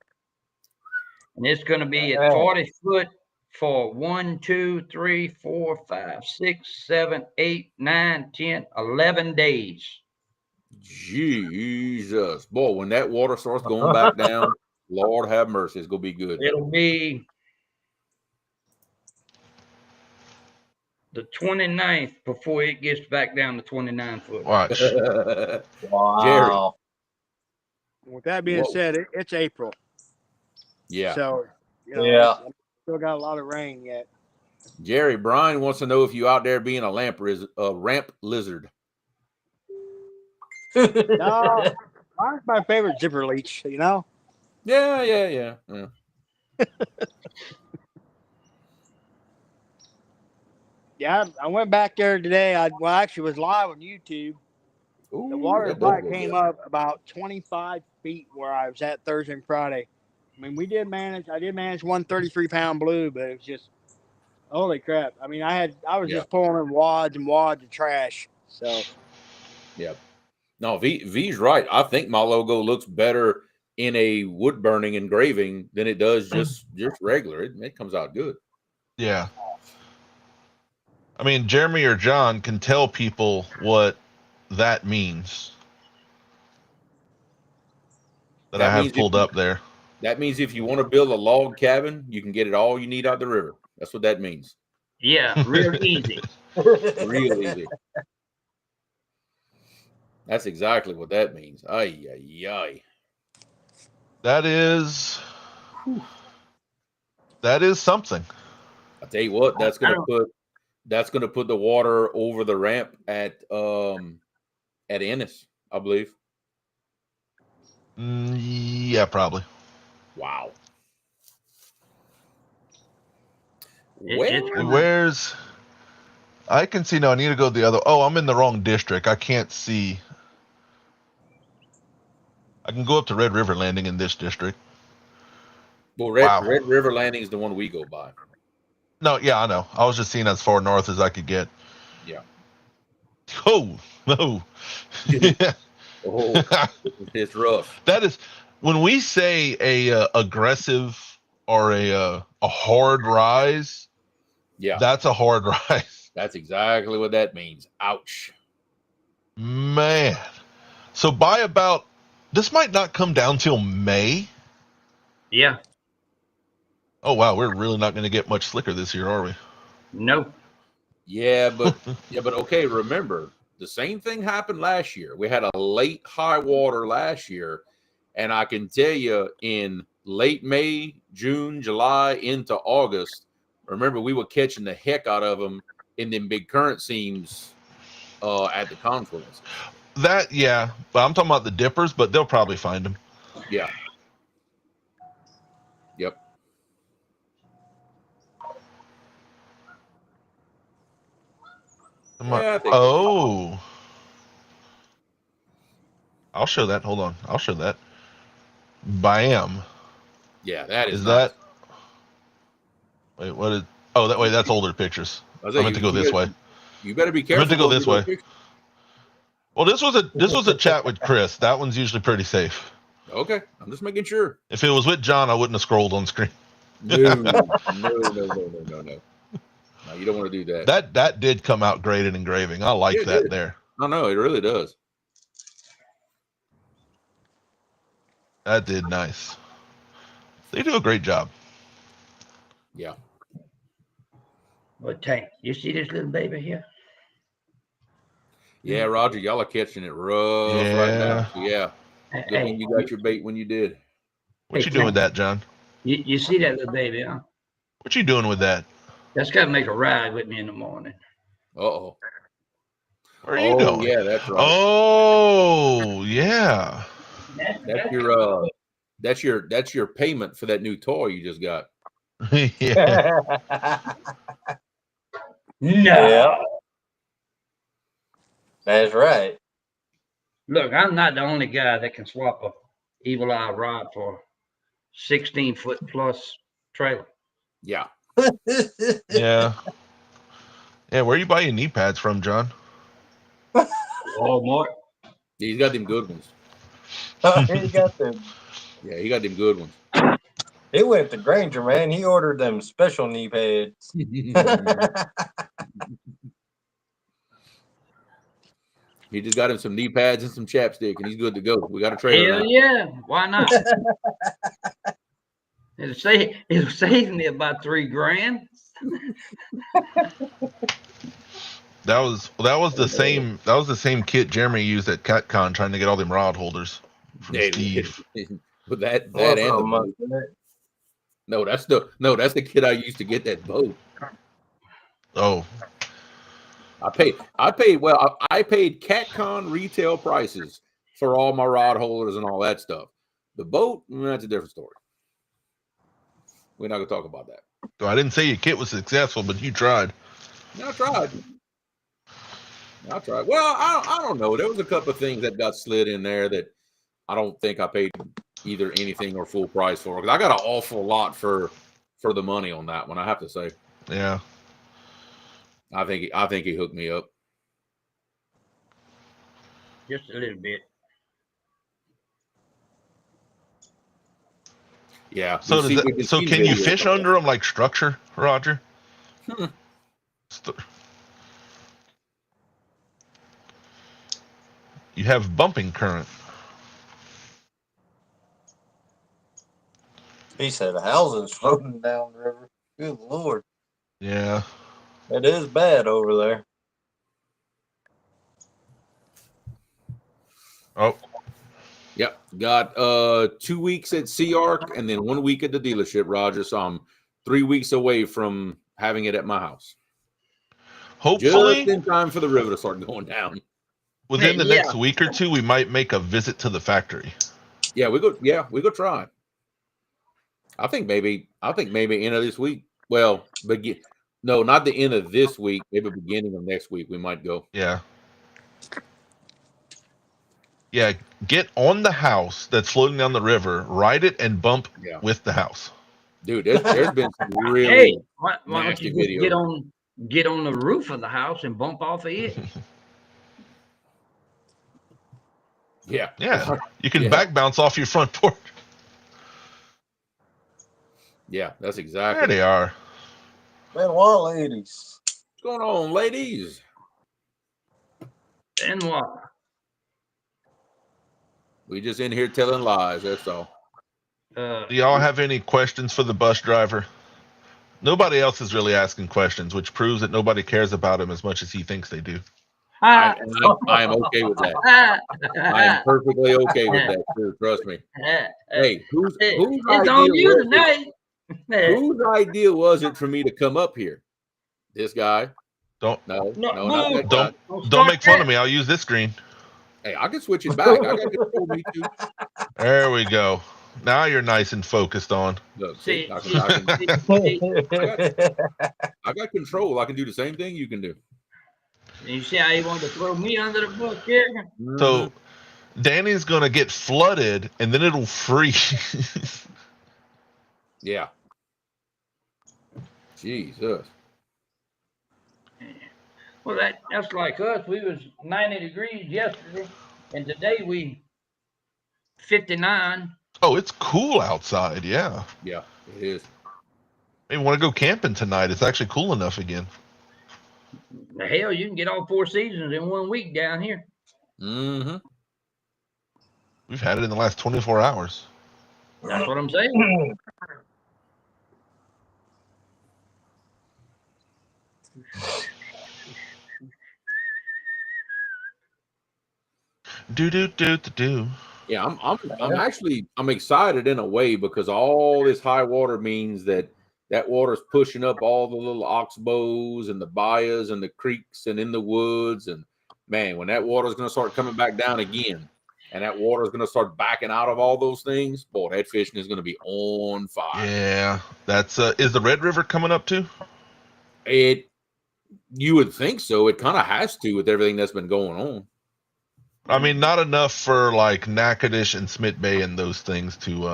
And it's going to be at 40 foot for 1, 2, 3, 4, 5, 6, 7, 8, 9, 10, 11 days. Jesus. Boy, when that water starts going back down, Lord have mercy, it's going to be good. It'll be the 29th before it gets back down to 29 foot. Watch. Wow. Jerry. With that being said, it's April. Yeah. So, still got a lot of rain yet. Jerry, Brian wants to know if you out there being a ramp lizard. No, mine's my favorite zipper leech, you know? Yeah. Yeah, I went back there today. I actually was live on YouTube. Ooh, The water that probably does came good. up about 25 feet where I was at Thursday and Friday. I mean, I did manage 133-pound blue, but it was just, holy crap. I mean, I was just pulling in wads and wads of trash. So, yeah. No, V's right. I think my logo looks better in a wood burning engraving than it does just regular. It comes out good. Yeah. I mean, Jeremy or John can tell people what that means. That I have pulled up there. That means if you want to build a log cabin, you can get it all you need out the river. That's what that means. Yeah, real easy. Real easy. That's exactly what that means. Ay. That is something. I tell you what, that's gonna put the water over the ramp at Ennis, I believe. Yeah, probably. Wow. Where's? I can see. No, I need to go the other. Oh, I'm in the wrong district. I can't see. I can go up to Red River Landing in this district. Well, Wow. Red River Landing is the one we go by. No, yeah, I know. I was just seeing as far north as I could get. Yeah. Oh no. Oh, it's rough. That is when we say a aggressive or a hard rise. Yeah, That's a hard rise. that's exactly what that means. Ouch. Man. So by about this might not come down till May. Yeah. Oh wow, we're really not going to get much slicker this year, are we? No. Yeah, but okay. Remember, the same thing happened last year. We had a late high water last year, and I can tell you, in late May, June, July into August, remember we were catching the heck out of them in them big current seams at the confluence. That yeah, but I'm talking about the dippers, but they'll probably find them. Yeah. Yep. Yeah, I think oh. I'll show that. Hold on. I'll show that. Bam. Yeah, that Is nice. that? Wait, what is? Oh, that way. That's older pictures. I meant to go this way. You better be I careful. meant to go this way. Well, this was a chat with Chris. That one's usually pretty safe. Okay, I'm just making sure. If it was with John, I wouldn't have scrolled on screen. No. No, you don't want to do that. That did come out great in engraving. I like that there. No, it really does. That did nice. They do a great job. Yeah. Well, Tank, you see this little baby here? Yeah, Roger, y'all are catching it rough right now. So, yeah. Good thing you got your bait when you did. What you doing with that, John? You see that little baby, huh? What you doing with that? That's got to make a ride with me in the morning. Uh-oh. Where are you going? Yeah, that's right. Oh, yeah. That's your payment for that new toy you just got. Yeah. No. Yeah. That's right. Look, I'm not the only guy that can swap a evil eye rod for 16-foot plus trailer. Yeah. Yeah. Yeah, where you buy your knee pads from, John? Walmart. He's got them good ones. He got them. Yeah, he got them good ones. He went to Granger, man. He ordered them special knee pads. He just got him some knee pads and some chapstick, and he's good to go. We got a trailer. Hell yeah. Why not? It'll save me about $3,000. That was the same kit Jeremy used at CatCon trying to get all them rod holders from Steve. But that and the boat. No, that's the kid I used to get that boat. Oh. I paid CatCon retail prices for all my rod holders and all that stuff. The boat, that's a different story. We're not gonna talk about that. So I didn't say your kit was successful, but you tried. I tried. Well, I don't know. There was a couple of things that got slid in there that I don't think I paid either anything or full price for. Because I got an awful lot for the money on that one, I have to say. Yeah. I think he hooked me up. Just a little bit. Yeah. So can you fish under them like structure, Roger? You have bumping current. He said the housing's floating down the river. Good Lord. Yeah. It is bad over there. Oh. Yep. Got 2 weeks at Sea Arc and then 1 week at the dealership, Roger. So I'm 3 weeks away from having it at my house. Hopefully just in time for the river to start going down. Within the next week or two, we might make a visit to the factory. Yeah, we go try. I think maybe end of this week. Well, no, not the end of this week. Maybe beginning of next week we might go. Yeah. Yeah, get on the house that's floating down the river, ride it, and bump with the house. Dude, there's been some really Hey, why don't nasty you just videos. get on the roof of the house and bump off of it? Yeah. Yeah, you can Yeah. back bounce off your front porch. Yeah, that's There exactly. they are. Man, what ladies? What's going on, ladies? And what? We just in here telling lies. That's all. Do y'all have any questions for the bus driver? Nobody else is really asking questions, which proves that nobody cares about him as much as he thinks they do. I am okay with that. I am perfectly okay with that, sir. Trust me. Hey, whose it's idea on you was tonight. it? Whose idea was it for me to come up here? This guy? Don't No, not that guy. don't make fun of me. I'll use this screen. Hey, I can switch it back. I got control. Me too. There we go. Now you're nice and focused on. Look, See, I got control. I can do the same thing you can do. you see how he wanted to throw me under the bus here? So Danny's gonna get flooded and then it'll freeze. Yeah. Jesus. Well, that's like us. We was 90 degrees yesterday, and today we 59. Oh, it's cool outside. Yeah. Yeah, it is. Maybe want to go camping tonight. It's actually cool enough again. The hell, you can get all 4 seasons in 1 week down here. Mm-hmm. We've had it in the last 24 hours. That's what I'm saying. Do. Yeah, I'm excited in a way because all this high water means that water's pushing up all the little oxbows and the bayous and the creeks and in the woods. And man, when that water's going to start coming back down again and that water's going to start backing out of all those things, boy, that fishing is going to be on fire. Yeah, that's is the Red River coming up too? You would think so. It kind of has to with everything that's been going on. I mean, not enough for like Natchitoches and Smith Bay and those things to.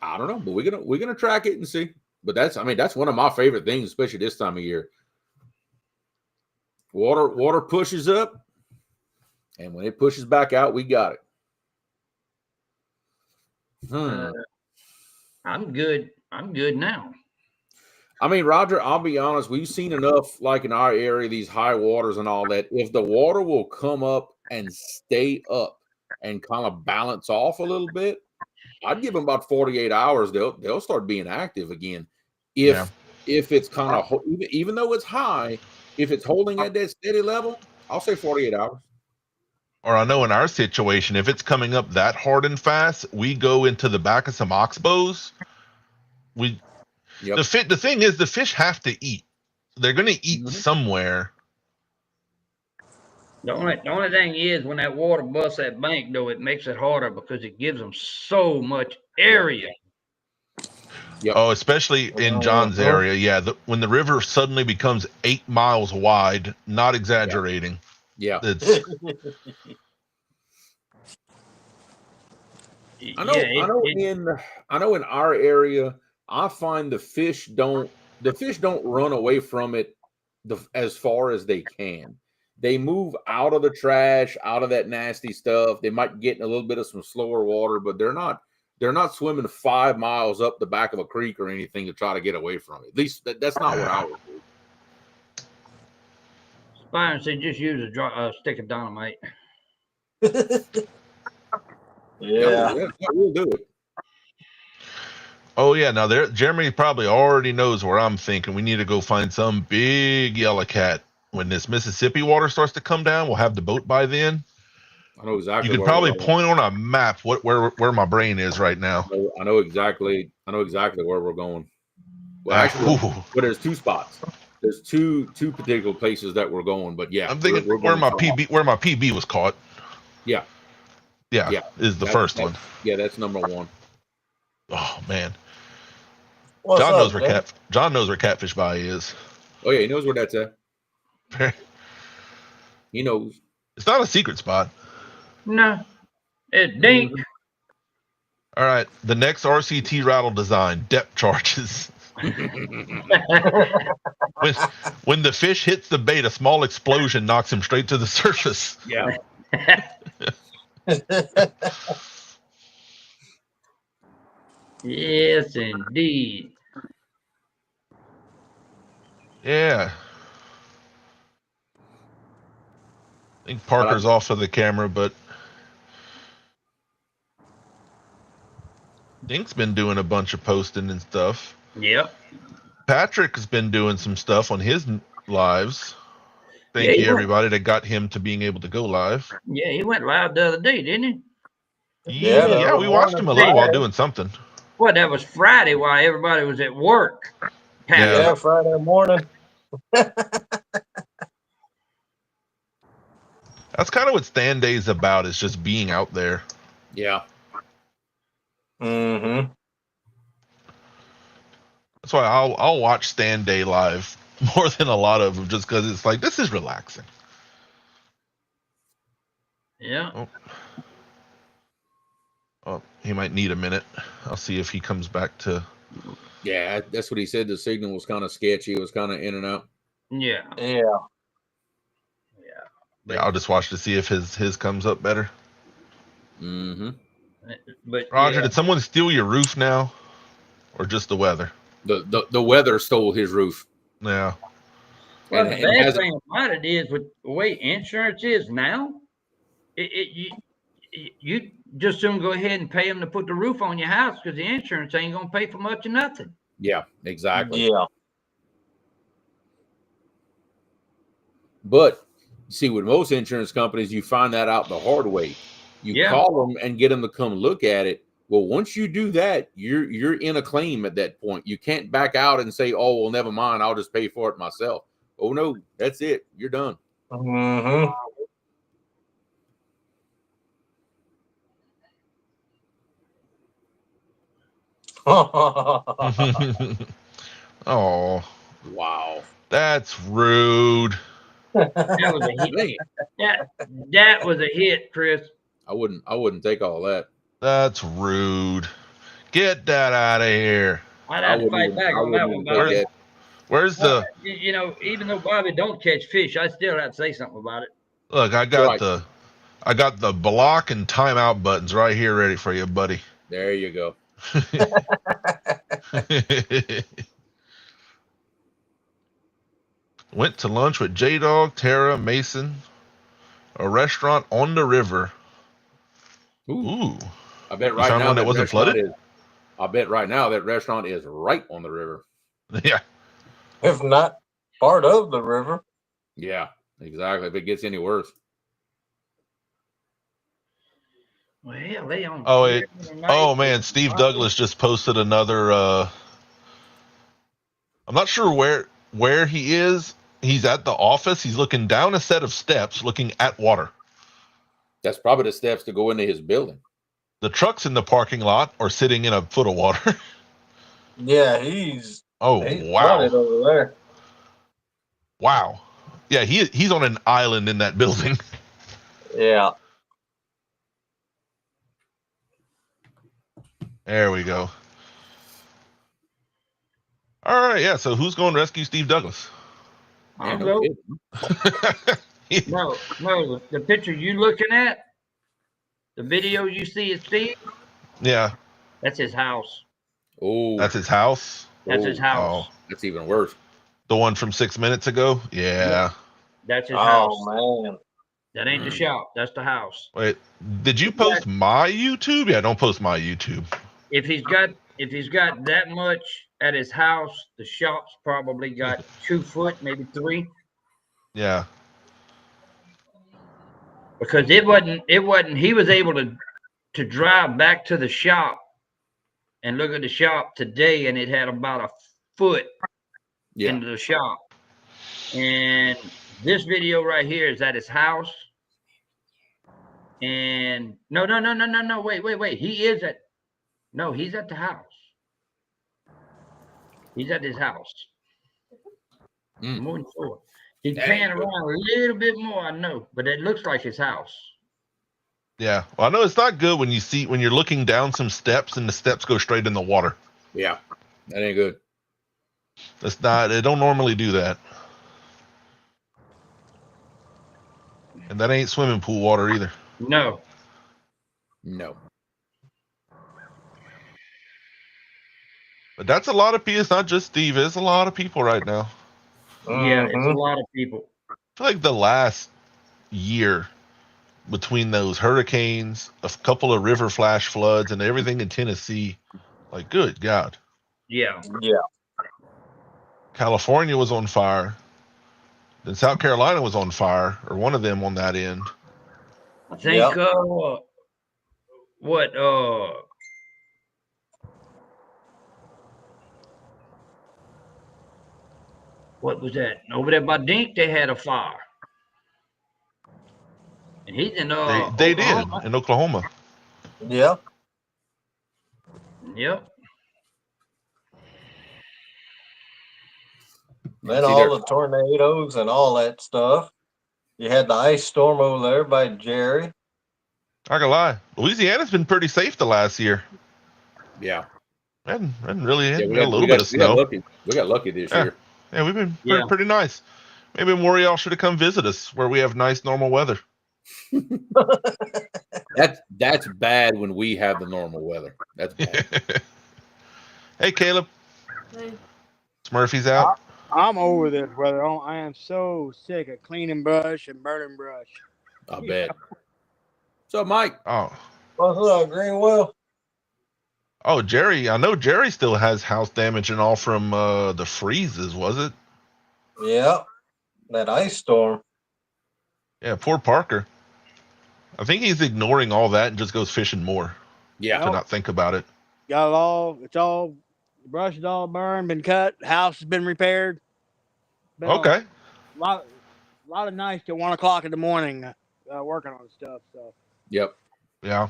I don't know, but we're gonna track it and see. But that's one of my favorite things, especially this time of year. Water pushes up, and when it pushes back out, we got it. I'm good now. I mean, Roger, I'll be honest, we've seen enough, like in our area, these high waters and all that. If the water will come up and stay up and kind of balance off a little bit, I'd give them about 48 hours. They'll start being active again. If it's kind of, even though it's high, if it's holding at that steady level, I'll say 48 hours. Or I know in our situation, if it's coming up that hard and fast, we go into the back of some oxbows. The thing is, the fish have to eat. They're going to eat somewhere. The only thing is, when that water busts that bank, though, it makes it harder because it gives them so much area. Yep. Oh, especially in John's area. Yeah, when the river suddenly becomes 8 miles wide, not exaggerating. Yeah. I know in our area, I find the fish don't run away from it as far as they can. They move out of the trash, out of that nasty stuff. They might get in a little bit of some slower water, but they're not swimming 5 miles up the back of a creek or anything to try to get away from it. At least that's not what I would do. Spine said just use a stick of dynamite. Yeah, we'll do it. Oh yeah, now Jeremy probably already knows where I'm thinking. We need to go find some big yellow cat. When this Mississippi water starts to come down, we'll have the boat by then. I know exactly. You could probably point on a map where my brain is right now. I know exactly where we're going. Well, actually, but there's 2 spots. There's two particular places that we're going. But yeah, I'm thinking where my PB was caught. Yeah, is the first one. Yeah, that's number 1. Oh man, John knows where Catfish Bay is. Oh yeah, he knows where that's at. He knows. It's not a secret spot. No, it's dink. All right. The next RCT rattle design, depth charges. when the fish hits the bait, a small explosion knocks him straight to the surface. Yeah. Yes, indeed. Yeah. I think Parker's off of the camera, but Dink's been doing a bunch of posting and stuff. Yep. Patrick's been doing some stuff on his lives. Thank you, everybody, that got him to being able to go live. Yeah, he went live the other day, didn't he? Yeah, we watched him a little while doing something. Well, that was Friday while everybody was at work. Yeah, Friday morning. That's kind of what Stand Day is about, is just being out there. Yeah. Mm-hmm. That's why I'll watch Stand Day live more than a lot of them, just because it's like, this is relaxing. Yeah. Oh, he might need a minute. I'll see if he comes back to. Yeah, that's what he said. The signal was kind of sketchy. It was kind of in and out. Yeah. Yeah. Yeah, I'll just watch to see if his comes up better. Mm-hmm. But Roger, did someone steal your roof now, or just the weather? The weather stole his roof. Yeah. Well, the bad thing about it is, with the way insurance is now, you just soon go ahead and pay them to put the roof on your house, because the insurance ain't gonna pay for much of nothing. Yeah, exactly. Yeah. But see, with most insurance companies, you find that out the hard way. You call them and get them to come look at it. Well, once you do that, you're in a claim at that point. You can't back out and say, "Oh, well, never mind. I'll just pay for it myself." Oh no, that's it. You're done. Mm-hmm. Oh. Wow. That's rude. That was a hit. That was a hit, Chris. I wouldn't take all that. That's rude. Get that out of here. I'd have to fight back on that one, Bobby. Where's the? You know, even though Bobby don't catch fish, I still have to say something about it. Look, I got the block and timeout buttons right here ready for you, buddy. There you go. Went to lunch with J-Dog, Tara, Mason, a restaurant on the river. Ooh. I bet right now that wasn't flooded. I bet right now that restaurant is right on the river. Yeah. If not part of the river. Yeah, exactly. If it gets any worse. Well, hell, they on. Oh man, Steve Douglas just posted another. I'm not sure where he is. He's at the office. He's looking down a set of steps, looking at water. That's probably the steps to go into his building. The trucks in the parking lot are sitting in a foot of water. Yeah, he's wow. Over there. Wow. Yeah, he's on an island in that building. Yeah. There we go. All right, yeah. So who's going to rescue Steve Douglas? I'll go. No, the picture you looking at, the video you see is Steve. Yeah. That's his house. Oh. That's his house? That's his house. Oh, that's even worse. The one from 6 minutes ago? Yeah. That's his house. Oh man. That ain't the shop. That's the house. Wait, did you post my YouTube? Yeah, don't post my YouTube. If he's got that much at his house, the shop's probably got 2 foot, maybe 3. Yeah. Because it wasn't. He was able to drive back to the shop and look at the shop today, and it had about a foot into the shop. And this video right here is at his house. And no, wait. He's at the house. He's at his house. Moving forward. He's paying around a little bit more, I know, but it looks like his house. Yeah. Well, I know it's not good when you're looking down some steps and the steps go straight in the water. Yeah, that ain't good. That's not. They don't normally do that. And that ain't swimming pool water either. No. No. But that's a lot of people. It's not just Steve. It's a lot of people right now. Yeah, it's a lot of people. I feel like the last year between those hurricanes, a couple of river flash floods, and everything in Tennessee, like, good God. Yeah. Yeah. California was on fire. Then South Carolina was on fire, or one of them on that end. I think what was that? Over there by Dink, they had a fire. And he's in They did in Oklahoma. Yeah. Yep. Then all the tornadoes and all that stuff. You had the ice storm over there by Jerry. I gotta lie, Louisiana's been pretty safe the last year. Yeah. And really had we a little bit of snow. We got lucky this year. Yeah, we've been pretty nice. Maybe more of y'all should have come visit us where we have nice normal weather. That's bad when we have the normal weather. That's bad. Hey, Caleb. Hey. Smurfy's out. I'm over this weather. I am so sick of cleaning brush and burning brush. I bet. So, Mike. Oh. What's up, Greenwell? Oh, Jerry. I know Jerry still has house damage and all from the freezes, was it? Yeah. That ice storm. Yeah, poor Parker. I think he's ignoring all that and just goes fishing more. Yeah. To not think about it. Got it all. It's all. The brush is all burned, been cut. House has been repaired. Been okay. A lot of nights till 1 o'clock in the morning working on stuff. So. Yep. Yeah.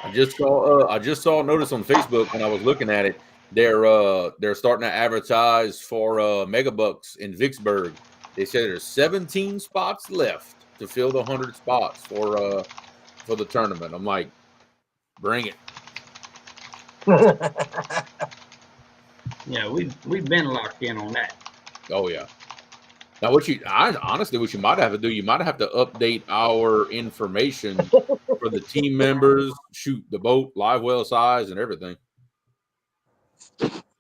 I just saw a notice on Facebook when I was looking at it. They're starting to advertise for Megabucks in Vicksburg. They said there's 17 spots left to fill the 100 spots for the tournament. I'm like, bring it. Yeah, we've been locked in on that. Oh yeah. Now what you might have to do, you might have to update our information for the team members, shoot the boat, live well size, and everything.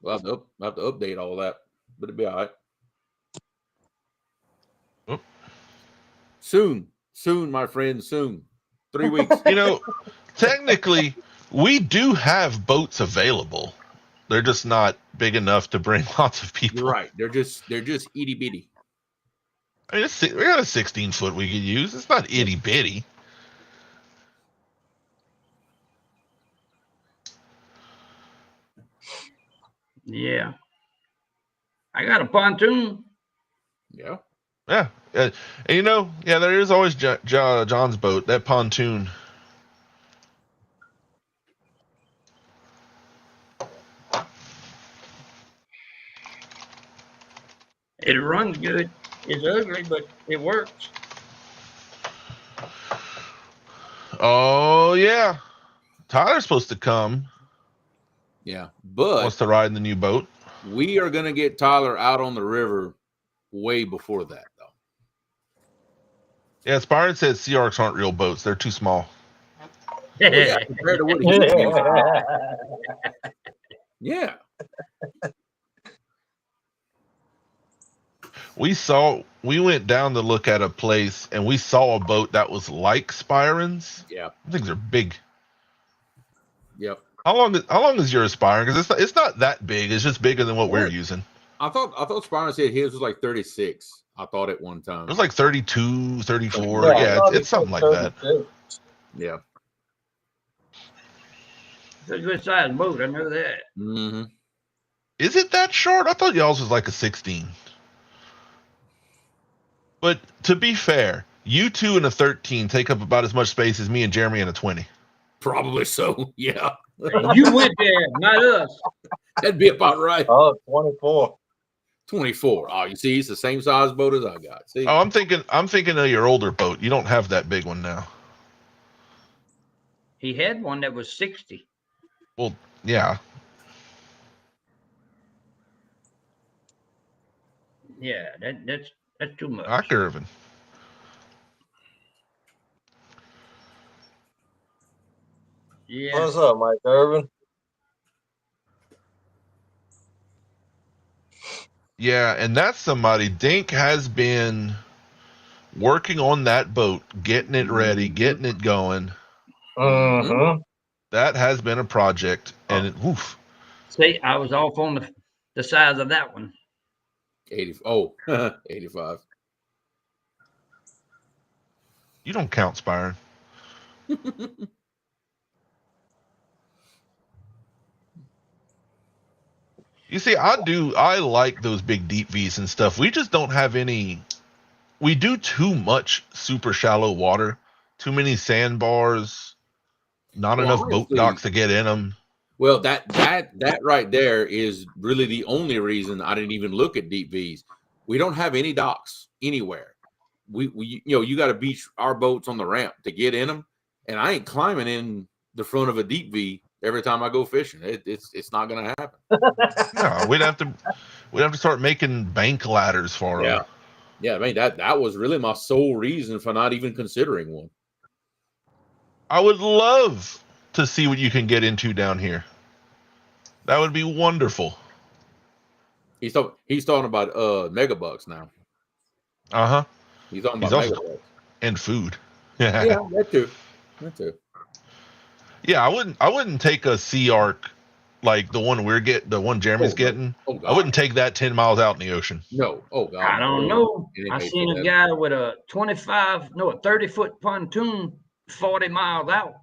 We'll have to update all that, but it'll be all right. Oh. Soon, my friend, soon. 3 weeks. Technically, we do have boats available. They're just not big enough to bring lots of people. You're right. They're just itty bitty. I mean, we got a 16-foot we could use. It's not itty bitty. Yeah. I got a pontoon. Yeah. Yeah. And there is always John's boat, that pontoon. It runs good. It's ugly, but it works. Oh, yeah. Tyler's supposed to come. Yeah. But wants to ride in the new boat. We are going to get Tyler out on the river way before that, though. Yeah, Byron said Sea Arcs aren't real boats. They're too small. Yeah, compared to what he Yeah. We went down to look at a place and we saw a boat that was like Spirens. Yeah. Things are big. Yep. How long is your Aspiring? Because it's not that big. It's just bigger than what we're using. I thought Spiron said his was like 36. I thought at one time. It was like 32, 34. Yeah, it's something like that. Yeah. It's a good sized boat. I know that. Mm-hmm. Is it that short? I thought y'all's was like a 16. But to be fair, you two and a 13 take up about as much space as me and Jeremy and a 20. Probably so. Yeah. You went there, not us. That'd be about right. Oh, 24. 24. Oh, you see, it's the same size boat as I got. See? Oh, I'm thinking of your older boat. You don't have that big one now. He had one that was 60. Well, yeah. Yeah, that's too much. Hi, Irvin. Yeah. What's up, Mike Irvin? Yeah, and that's somebody. Dink has been working on that boat, getting it ready, getting it going. Mm-hmm. That has been a project, and oof. See, I was off on the size of that one. 80. Oh, 85. You don't count, Spiron. You see, I like those big deep V's and stuff. We just don't have any. We do too much super shallow water, too many sandbars, not enough boat docks to get in them. Well, that right there is really the only reason I didn't even look at deep V's. We don't have any docks anywhere. We you got to beach our boats on the ramp to get in them, and I ain't climbing in the front of a deep V every time I go fishing. It's not gonna happen. No, we'd have to start making bank ladders for them. Yeah. I mean that was really my sole reason for not even considering one. I would love to see what you can get into down here. That would be wonderful. He's talking about megabucks now. Uh-huh. He's talking about megabucks. And food. Yeah, that too. Yeah, I wouldn't take a Sea Arc like the one Jeremy's getting. Oh, I wouldn't take that 10 miles out in the ocean. No. Oh God. I don't know. I seen a guy with a 30-foot pontoon 40 miles out.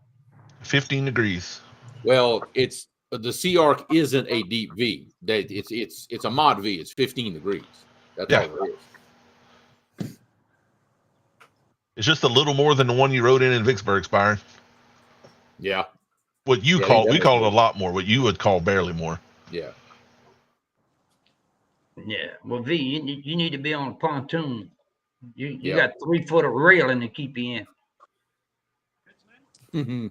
15 degrees. Well, it's the Sea Arc isn't a deep V. It's a mod V. It's 15 degrees. That's all it is. It's just a little more than the one you rode in Vicksburg, Byron. Yeah. What we call it a lot more. What you would call barely more. Yeah. Yeah. Well, V, you need to be on a pontoon. You got 3 foot of railing to keep you in. Mm-hmm.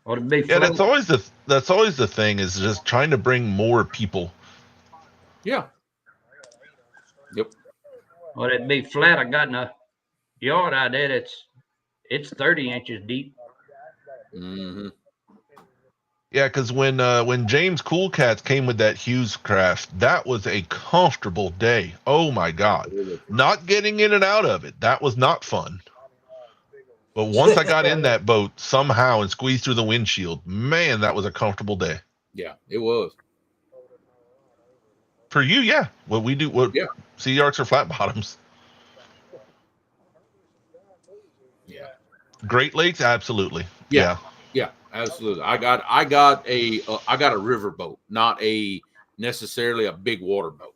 Or to be that's always the thing is just trying to bring more people. Yeah. Yep. Or it'd be flat. I got in a yard out there it's 30 inches deep. Mm-hmm. Yeah, because when James Cool Cats came with that Hughes craft, that was a comfortable day. Oh my God. Not getting in and out of it. That was not fun. But once I got in that boat somehow and squeezed through the windshield, man, that was a comfortable day. Yeah, it was. For you, yeah. What we do, Sea Arcs are flat bottoms. Yeah. Great Lakes, absolutely. Yeah, absolutely. I got a river boat, not necessarily a big water boat.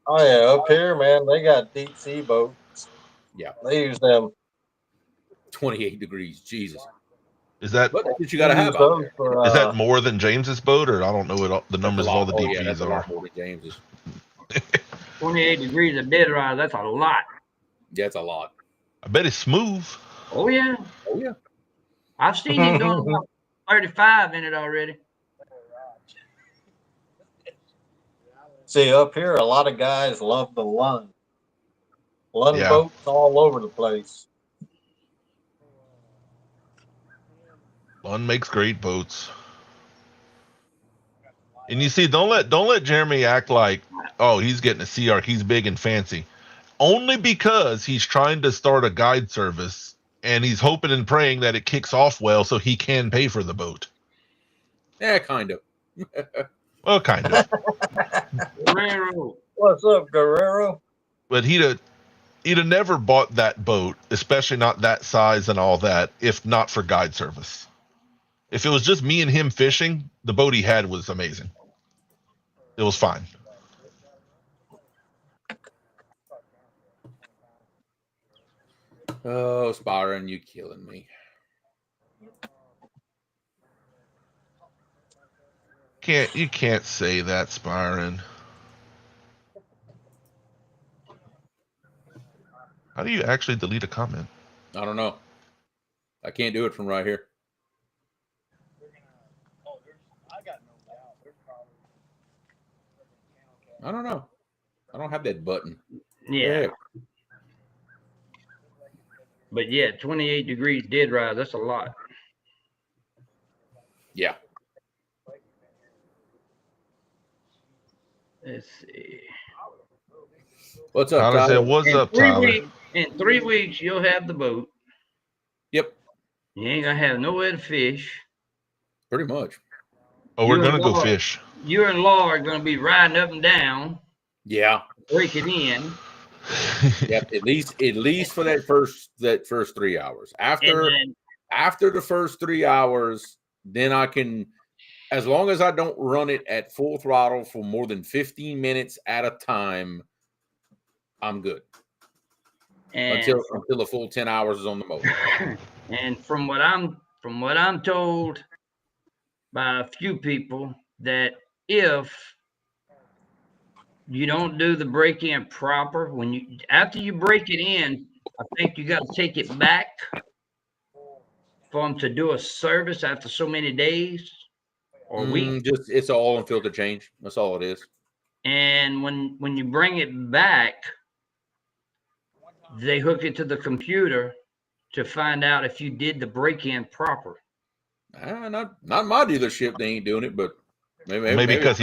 Oh yeah, up here, man, they got deep sea boats. Yeah, they use them. 28 degrees, Jesus. Is that what you got to have out there? Is that more than James's boat, or I don't know what the numbers of all the deep V's are? More than James's. 28 degrees of dead rise. That's a lot. Yeah, it's a lot. I bet it's smooth. Oh yeah. I've seen him doing about 35 in it already. See, up here, a lot of guys love the Lund. Lund boats all over the place. Lund makes great boats. And you see, don't let Jeremy act like, oh, he's getting a Sea Arc, he's big and fancy. Only because he's trying to start a guide service and he's hoping and praying that it kicks off well so he can pay for the boat. Yeah, kind of. Well, kind of. Guerrero. What's up, Guerrero? But he'd have never bought that boat, especially not that size and all that, if not for guide service. If it was just me and him fishing, the boat he had was amazing. It was fine. Oh, Spiron, you killing me. You can't say that, Spiron. How do you actually delete a comment? I don't know. I can't do it from right here. I don't know. I don't have that button. Yeah. But yeah, 28 degrees dead rise. That's a lot. Yeah. Let's see. What's up, Tyler said, Tyler? "What's up, Tyler?" In 3 weeks, you'll have the boat. Yep. You ain't gonna have nowhere to fish. Pretty much. Oh, we're gonna go fish. You and Law are gonna be riding up and down. Yeah. Breaking in. Yep. At least for that first 3 hours. After the first 3 hours, then I can, as long as I don't run it at full throttle for more than 15 minutes at a time, I'm good. Until the full 10 hours is on the motor. And from what I'm told by a few people, that if you don't do the break-in proper, after you break it in, I think you got to take it back for them to do a service after so many days or weeks. Just it's an oil and filter change. That's all it is. And when you bring it back, they hook it to the computer to find out if you did the break-in proper. Not my dealership. They ain't doing it, but maybe because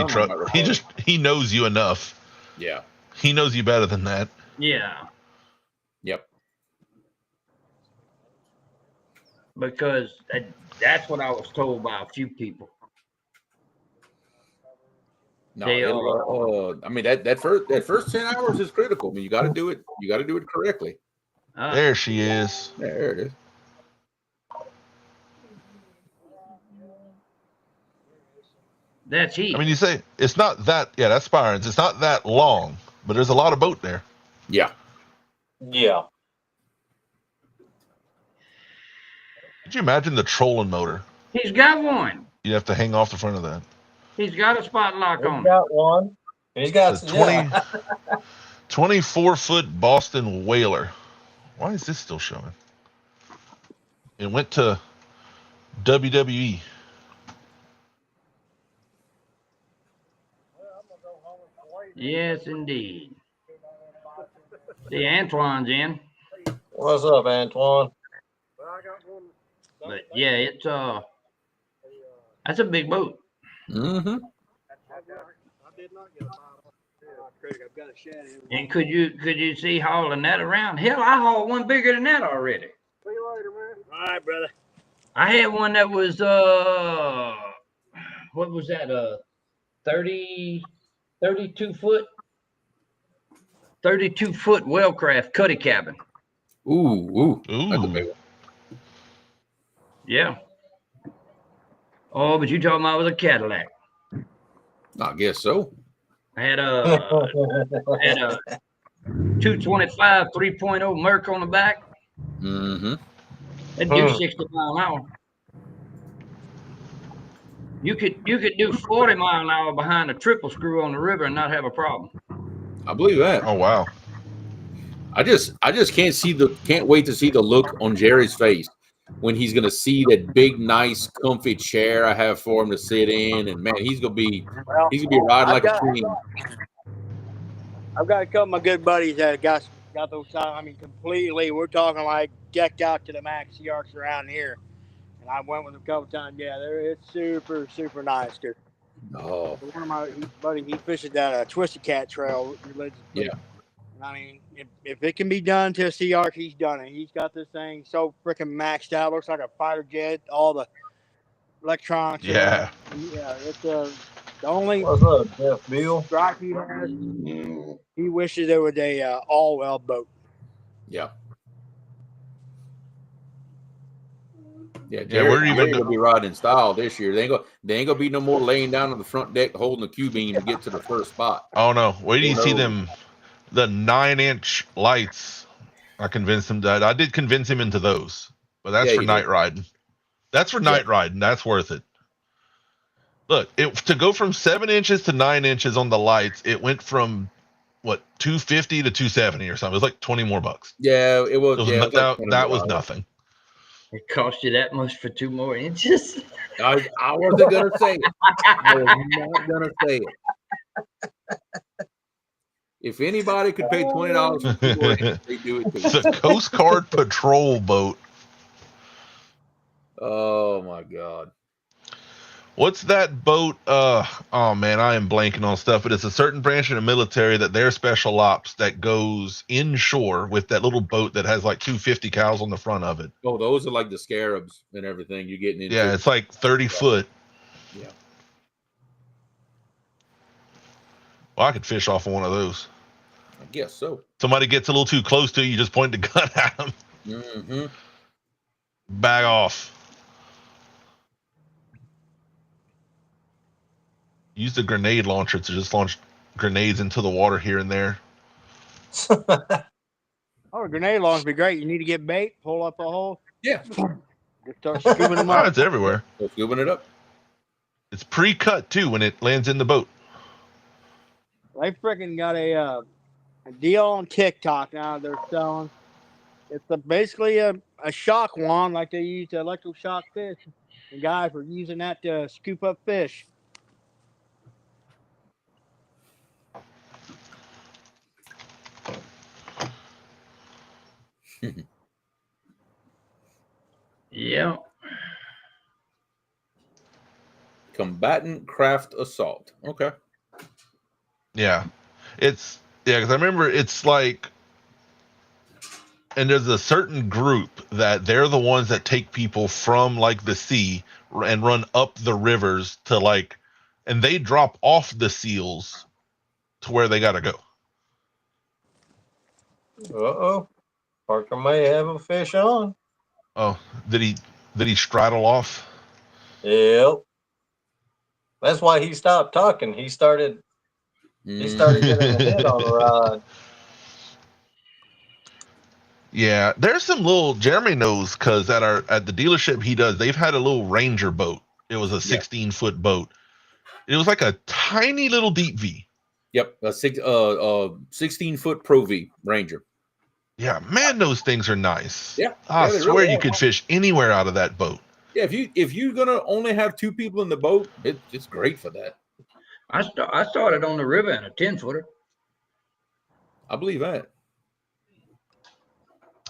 he knows you enough. Yeah, he knows you better than that. Yeah. Yep. Because that's what I was told by a few people. No, I mean that first 10 hours is critical. I mean, you got to do it. You got to do it correctly. There she is. There it is. That's heat. I mean, you say it's not that. Yeah, that's Spirens. It's not that long, but there's a lot of boat there. Yeah. Yeah. Could you imagine the trolling motor? He's got one. You have to hang off the front of that. He's got a spot lock on. He's got one. He's got 24-foot Boston Whaler. Why is this still showing? It went to WWE. Yes, indeed. See, Antoine's in. What's up, Antoine? But yeah, it's that's a big boat. Mm-hmm. And could you see hauling that around? Hell, I hauled one bigger than that already. See you later, man. All right, brother. I had one that was what was that? 32 foot Wellcraft cuddy cabin. Ooh. That's a big one. Yeah. Oh, but you talking about it was a Cadillac. I guess so. I had a 225 3.0 Merc on the back. Mm-hmm. It do 60 mile an hour. You could do 40 mile an hour behind a triple screw on the river and not have a problem. I believe that. Oh wow. I just can't wait to see the look on Jerry's face when he's gonna see that big, nice, comfy chair I have for him to sit in, and man, he's gonna be riding like a king. I've got a couple of my good buddies that got those. I mean, completely. We're talking like decked out to the max CRs around here, and I went with them a couple times. Yeah, it's super, super nice. Dude. Oh. One of my buddies, he fishes that Twisted Cat trail. Yeah. I mean, if it can be done to a CR, he's done it. He's got this thing so freaking maxed out. Looks like a fighter jet. All the electronics. Yeah. Yeah. It's the only. What's up, Jeff Bill? Strike he has. He wishes there was a all-well boat. Yeah. Yeah, we're even gonna be riding in style this year. They ain't gonna be no more laying down on the front deck holding the Q beam to get to the first spot. Oh no! Wait till you see them, the 9-inch lights. I convinced him that I did convince him into those, but that's for night riding. That's for night riding. That's worth it. Look, to go from 7 inches to 9 inches on the lights, it went from what, 250 to 270 or something. It was like 20 more bucks. Yeah, it was. It was Yeah, it was like that was $20. nothing. It cost you that much for 2 more inches. I wasn't gonna say it. I was not gonna say it. If anybody could pay $20 for 2 more inches, they do it too. It's a Coast Guard patrol boat. Oh my God. What's that boat? Oh man, I am blanking on stuff, but it's a certain branch in the military that they're special ops that goes inshore with that little boat that has like 250 cows on the front of it. Oh, those are like the scarabs and everything you're getting into. Yeah, it's like 30 foot. Yeah. Well, I could fish off of one of those. I guess so. Somebody gets a little too close to you, you just point the gun at them. Mm-hmm. Back off. Use the grenade launcher to just launch grenades into the water here and there. Oh, a grenade launch would be great. You need to get bait, pull up a hole. Yeah. Just start scooping them Oh, up. it's everywhere. So scooping it up. It's pre-cut too when it lands in the boat. They freaking got a deal on TikTok now. They're selling. It's basically a shock wand like they use to electroshock fish. And guys were using that to scoop up fish. Yeah. Combatant craft assault. Okay. Yeah, because I remember it's like, and there's a certain group that they're the ones that take people from like the sea and run up the rivers to like, and they drop off the seals to where they got to go. Uh-oh. Parker may have a fish on. Oh, did he straddle off? Yep. That's why he stopped talking. He started getting a hit on the rod. Yeah, there's some little, Jeremy knows, because at the dealership he does, they've had a little Ranger boat. It was a 16-foot boat. It was like a tiny little deep V. Yep, a 16-foot Pro V Ranger. Yeah, man, those things are nice. Yeah, I they swear really you are. could fish anywhere out of that boat. Yeah, if you're gonna only have 2 people in the boat, it's great for that. I started on the river in a 10-footer. I believe that.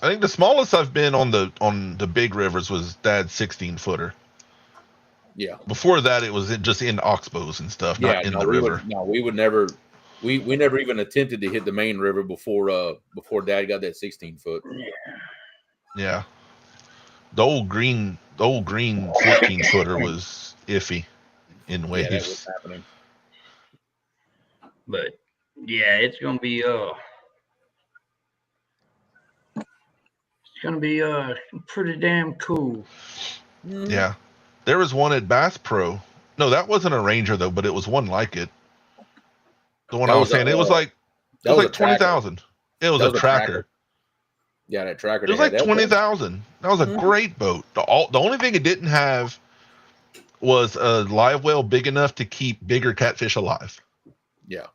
I think the smallest I've been on the big rivers was Dad's 16-footer. Yeah. Before that, it was just in oxbows and stuff, not in the river. We would never. We never even attempted to hit the main river before Dad got that 16-foot. Yeah. The old green 14-footer was iffy in waves. Yeah, that was happening. But yeah, it's gonna be pretty damn cool. Yeah. There was one at Bass Pro. No, that wasn't a Ranger though, but it was one like it. The one I was saying, it was like 20,000. It was a tracker. Yeah, that tracker. It was like 20,000. That was a great boat. The only thing it didn't have was a live well big enough to keep bigger catfish alive. Yeah.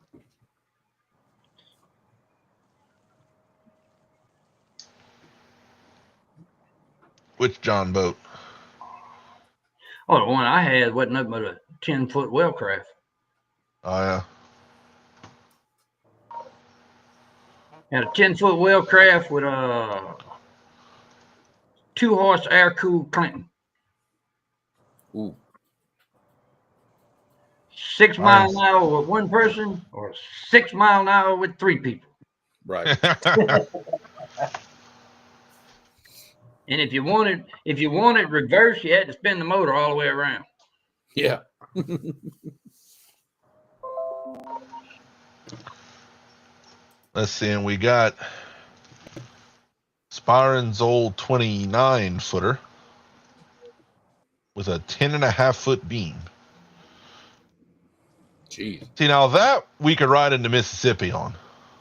Which John boat? Oh, the one I had wasn't nothing but a 10-foot wellcraft. Oh yeah. Had a 10-foot wellcraft with a 2-horse air-cooled Clinton. Ooh. 6 miles an hour with one person, or 6 miles an hour with 3 people. Right. And if you wanted reverse, you had to spin the motor all the way around. Yeah. Let's see, and we got Spiron's old 29-footer with a 10.5-foot beam. Jeez. See, now that we could ride into Mississippi on.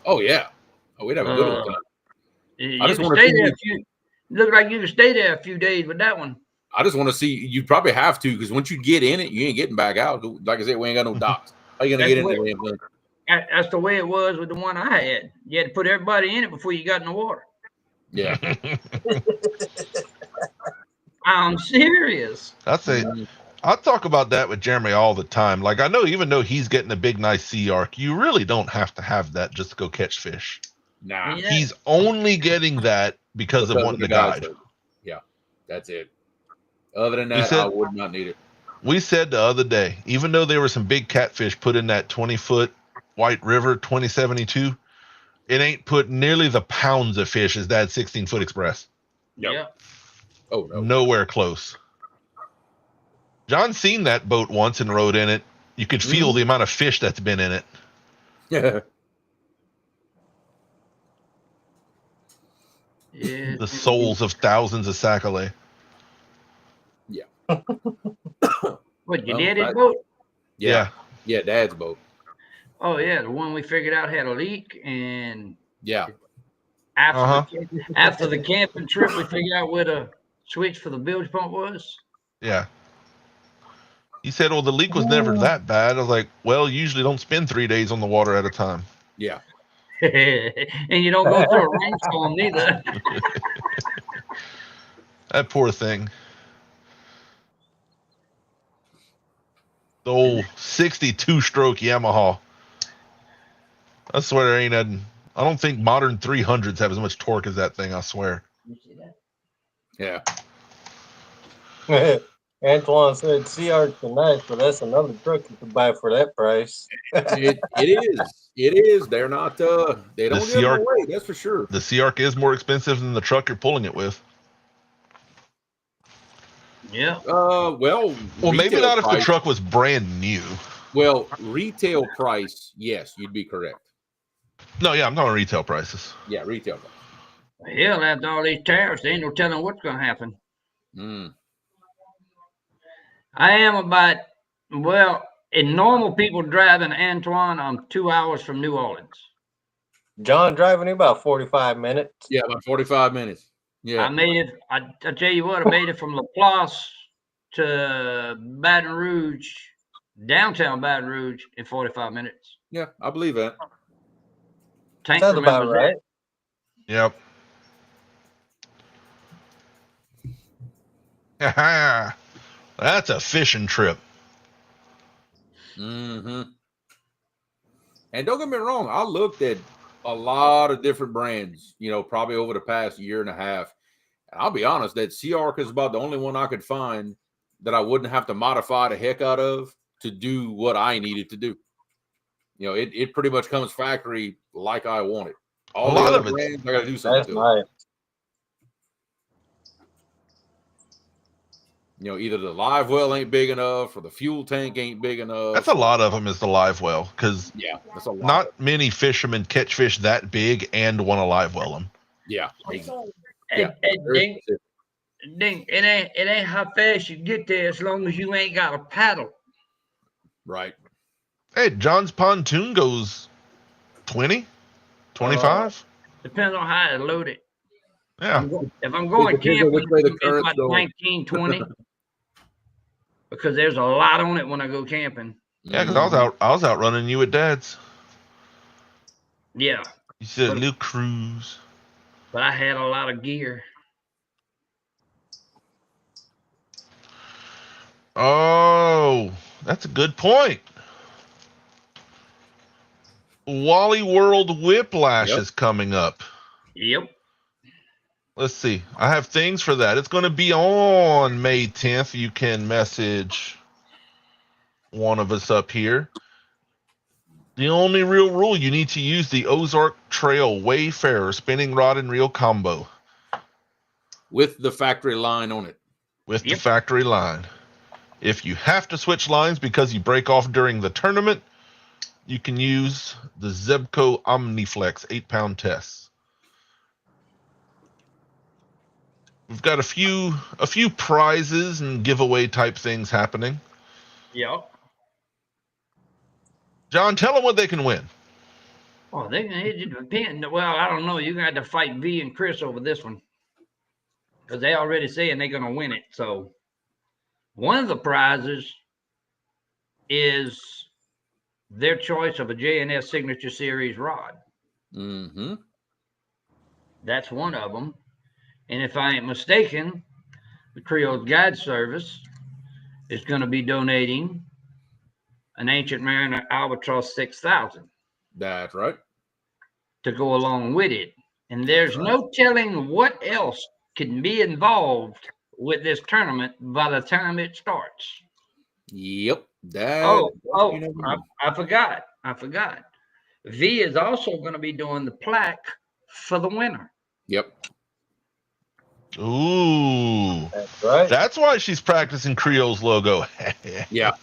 Oh yeah. Oh, we'd have a good old time. You just want to stay there. Look like you could stay there a few days with that one. I just want to see. You probably have to, because once you get in it, you ain't getting back out. Like I said, we ain't got no docks. How you gonna get into the damn thing? That's the way it was with the one I had. You had to put everybody in it before you got in the water. Yeah. I'm serious. I talk about that with Jeremy all the time. Like, I know, even though he's getting a big, nice sea arc, you really don't have to have that just to go catch fish. Nah. Yeah. He's only getting that because of wanting the to guide. service. Yeah, that's it. Other than that, I would not need it. We said the other day, even though there were some big catfish put in that 20-foot White River 2072, it ain't put nearly the pounds of fish as that 16-foot Express. Yeah. Oh, no. Nowhere close. John seen that boat once and rode in it. You could feel the amount of fish that's been in it. Yeah. Yeah. The souls of thousands of sac-a-lait. Yeah. What, your daddy's boat? Yeah. Yeah, Dad's boat. Oh, yeah, the one we figured out had a leak, and Yeah. after the camping trip, we figured out where the switch for the bilge pump was. Yeah. He said, well, the leak was never that bad. I was like, well, you usually don't spend 3 days on the water at a time. Yeah. And you don't go through a rainstorm neither. That poor thing. The old 62-stroke Yamaha. I swear there ain't nothing. I don't think modern 300s have as much torque as that thing, I swear. Yeah. Antoine said CR's are nice, but that's another truck you could buy for that price. It is. It is. They're not they don't give them away, that's for sure. The CRC is more expensive than the truck you're pulling it with. Yeah. Well, maybe not if the truck was brand new. Well, retail price, yes, you'd be correct. No, yeah, I'm talking retail prices. Yeah, retail price. Hell, after all these tariffs, there ain't no telling what's going to happen. I am about, well, in normal people driving, Antoine, I'm 2 hours from New Orleans. John driving about 45 minutes. Yeah, about 45 minutes. Yeah. I made it, I tell you what, I made it from Laplace to Baton Rouge, downtown Baton Rouge, in 45 minutes. Yeah, I believe that. Tank Sounds about right. Yep. That's a fishing trip. And don't get me wrong, I looked at a lot of different brands, probably over the past year and a half. And I'll be honest, that CRC is about the only one I could find that I wouldn't have to modify the heck out of to do what I needed to do. It pretty much comes factory like I want it. All the other brands, I got to do something to it. Either the live well ain't big enough or the fuel tank ain't big enough. That's a lot of them is the live well, because that's a lot. Not many fishermen catch fish that big and want to live well them. Yeah. Ding, it ain't how fast you get there as long as you ain't got a paddle. Right. Hey, John's pontoon goes 20, 25. Depends on how it's loaded. Yeah. If I'm going camping, it's about 19, 20. Because there's a lot on it when I go camping. Yeah, because I was out running you at Dad's. Yeah. You said a little cruise. But I had a lot of gear. Oh, that's a good point. Wally World Whiplash is coming up. Yep. Let's see. I have things for that. It's going to be on May 10th. You can message one of us up here. The only real rule, you need to use the Ozark Trail Wayfarer spinning rod and reel combo. With the factory line on it. With the factory line. If you have to switch lines because you break off during the tournament, you can use the Zebco Omniflex 8-pound tests. We've got a few prizes and giveaway type things happening. Yep. John, tell them what they can win. Oh, it depends. Well, I don't know. You're going to have to fight V and Chris over this one. Because they already saying they're going to win it. So, one of the prizes is their choice of a J&S Signature Series rod. Mm-hmm. That's one of them. And if I ain't mistaken, the Creole Guide Service is going to be donating an Ancient Mariner Albatross 6000. That's right. To go along with it. And there's right. no telling what else can be involved with this tournament by the time it starts. Yep. I forgot. V is also going to be doing the plaque for the winner. Yep. Ooh. That's right. That's why she's practicing Creole's logo. Yeah.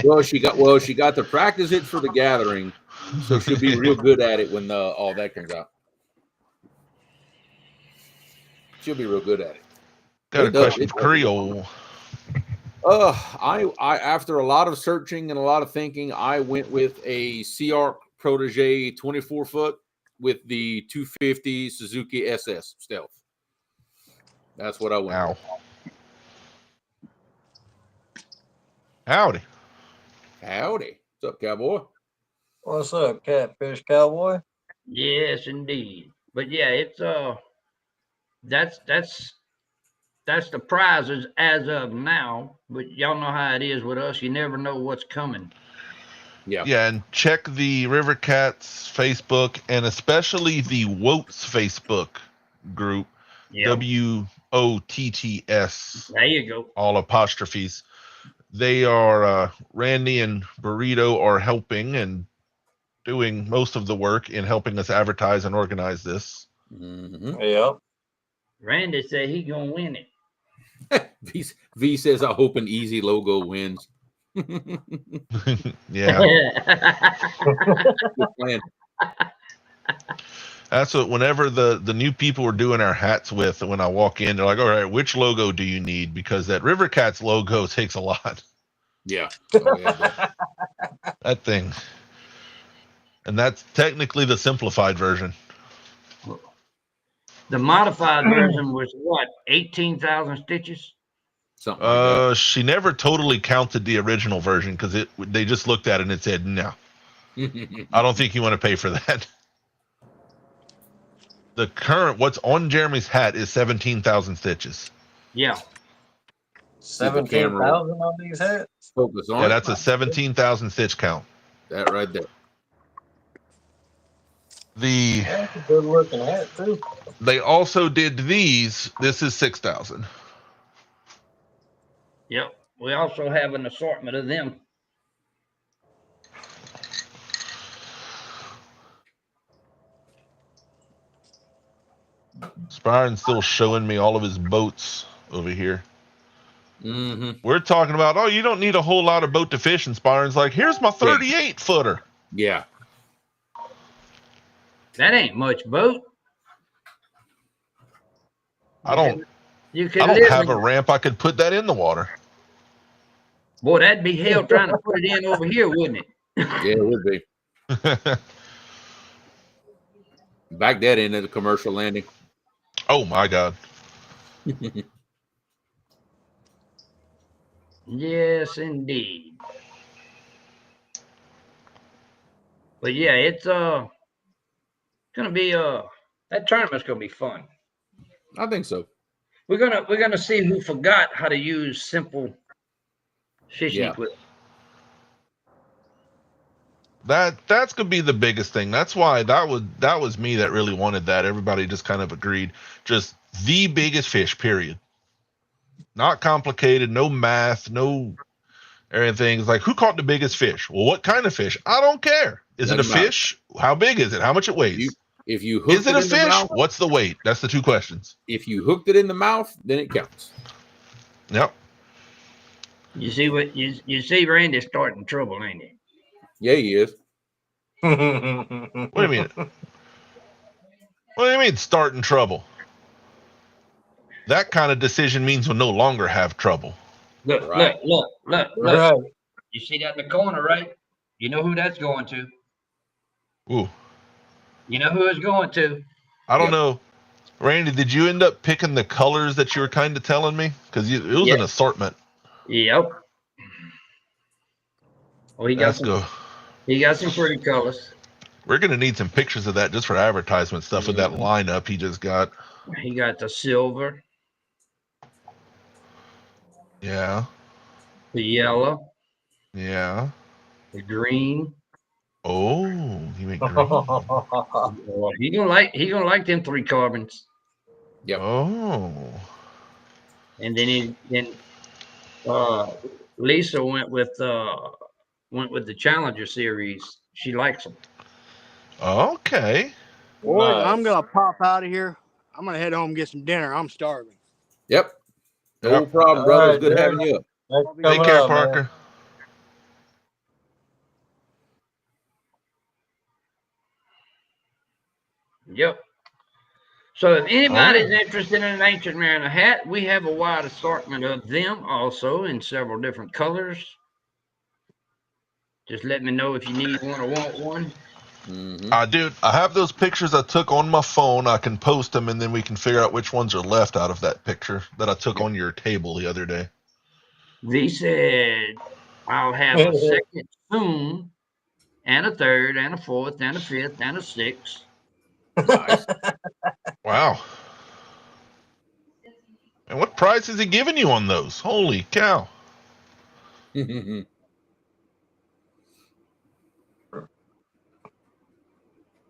Well, she got to practice it for the gathering, so she'll be real good at it when all that comes out. She'll be real good at it. Got a question for Creole. I after a lot of searching and a lot of thinking, I went with a CR Protege 24-foot with the 250 Suzuki SS Stealth. That's what I went. Ow. Howdy. Howdy. What's up, cowboy? What's up, Catfish Cowboy? Yes, indeed. But yeah, it's that's the prizes as of now. But y'all know how it is with us. You never know what's coming. Yeah. Yeah, and check the River Cats Facebook and especially the WOTS Facebook group. Yeah. WOTTS. There you go. All apostrophes. They are Randy and Burrito are helping and doing most of the work in helping us advertise and organize this. Mm-hmm. Yep. Randy said he gonna win it. V says, I hope an easy logo wins. Yeah. Good plan. That's what whenever the new people we're doing our hats with, when I walk in, they're like, all right, which logo do you need? Because that River Cats logo takes a lot. Yeah. Oh, yeah. That thing. And that's technically the simplified version. The modified version was what, 18,000 stitches? Something like that. She never totally counted the original version because they just looked at it and it said, no, I don't think you want to pay for that. The current, what's on Jeremy's hat is 17,000 stitches. Yeah. 17,000 on these hats? Focus on Yeah, it. that's a 17,000 stitch count. That right there. That's a good looking hat, too. They also did these. This is 6,000. Yep. We also have an assortment of them. Spyron's still showing me all of his boats over here. Mm-hmm. We're talking about, oh, you don't need a whole lot of boat to fish. And Spyron's like, here's my 38 footer. Yeah. That ain't much boat. I don't have a ramp. I could put that in the water. Boy, that'd be hell trying to put it in over here, wouldn't it? Yeah, it would be. Back that into the commercial landing. Oh my God. Yes, indeed. But yeah, it's gonna be that tournament's gonna be fun. I think so. We're gonna see who forgot how to use simple fishing equipment. That's gonna be the biggest thing. That's why that was me that really wanted that. Everybody just kind of agreed. Just the biggest fish, period. Not complicated, no math, no everything. It's like, who caught the biggest fish? Well, what kind of fish? I don't care. Is it a fish? How big is it? How much it weighs? If you hooked is it a fish? Mouth, what's the weight? That's the two questions. If you hooked it in the mouth, then it counts. Yep. You see what you see Randy starting trouble, ain't he? Yeah, he is. What do you mean? What do you mean starting trouble? That kind of decision means we'll no longer have trouble. Look, right. look. Right. You see that in the corner, right? You know who that's going to. Ooh. You know who it's going to. I don't know. Randy, did you end up picking the colors that you were kind of telling me? Because it was an assortment. Yep. Oh, he got Let's go. He got some pretty colors. We're gonna need some pictures of that just for advertisement stuff with that lineup he just got. He got the silver, Yeah. the yellow, Yeah. the green. Oh, you make green. Oh, he gonna like them 3 carbons. Yep. Oh. And then Lisa went with the Challenger series. She likes them. Okay. Boys, Nice. I'm gonna pop out of here. I'm gonna head home and get some dinner. I'm starving. Yep. No Yep. problem, brother. All It's good right, having you up. Thanks for Take coming care, up, man. Parker. Yep. So if anybody's interested in an Ancient Mariner hat, we have a wide assortment of them also in several different colors. Just let me know if you need one or want one. Dude, I have those pictures I took on my phone. I can post them, and then we can figure out which ones are left out of that picture that I took on your table the other day. V said, I'll have a second soon, and a third, and a fourth, and a fifth, and a sixth. Nice. Wow. And what price is he giving you on those? Holy cow.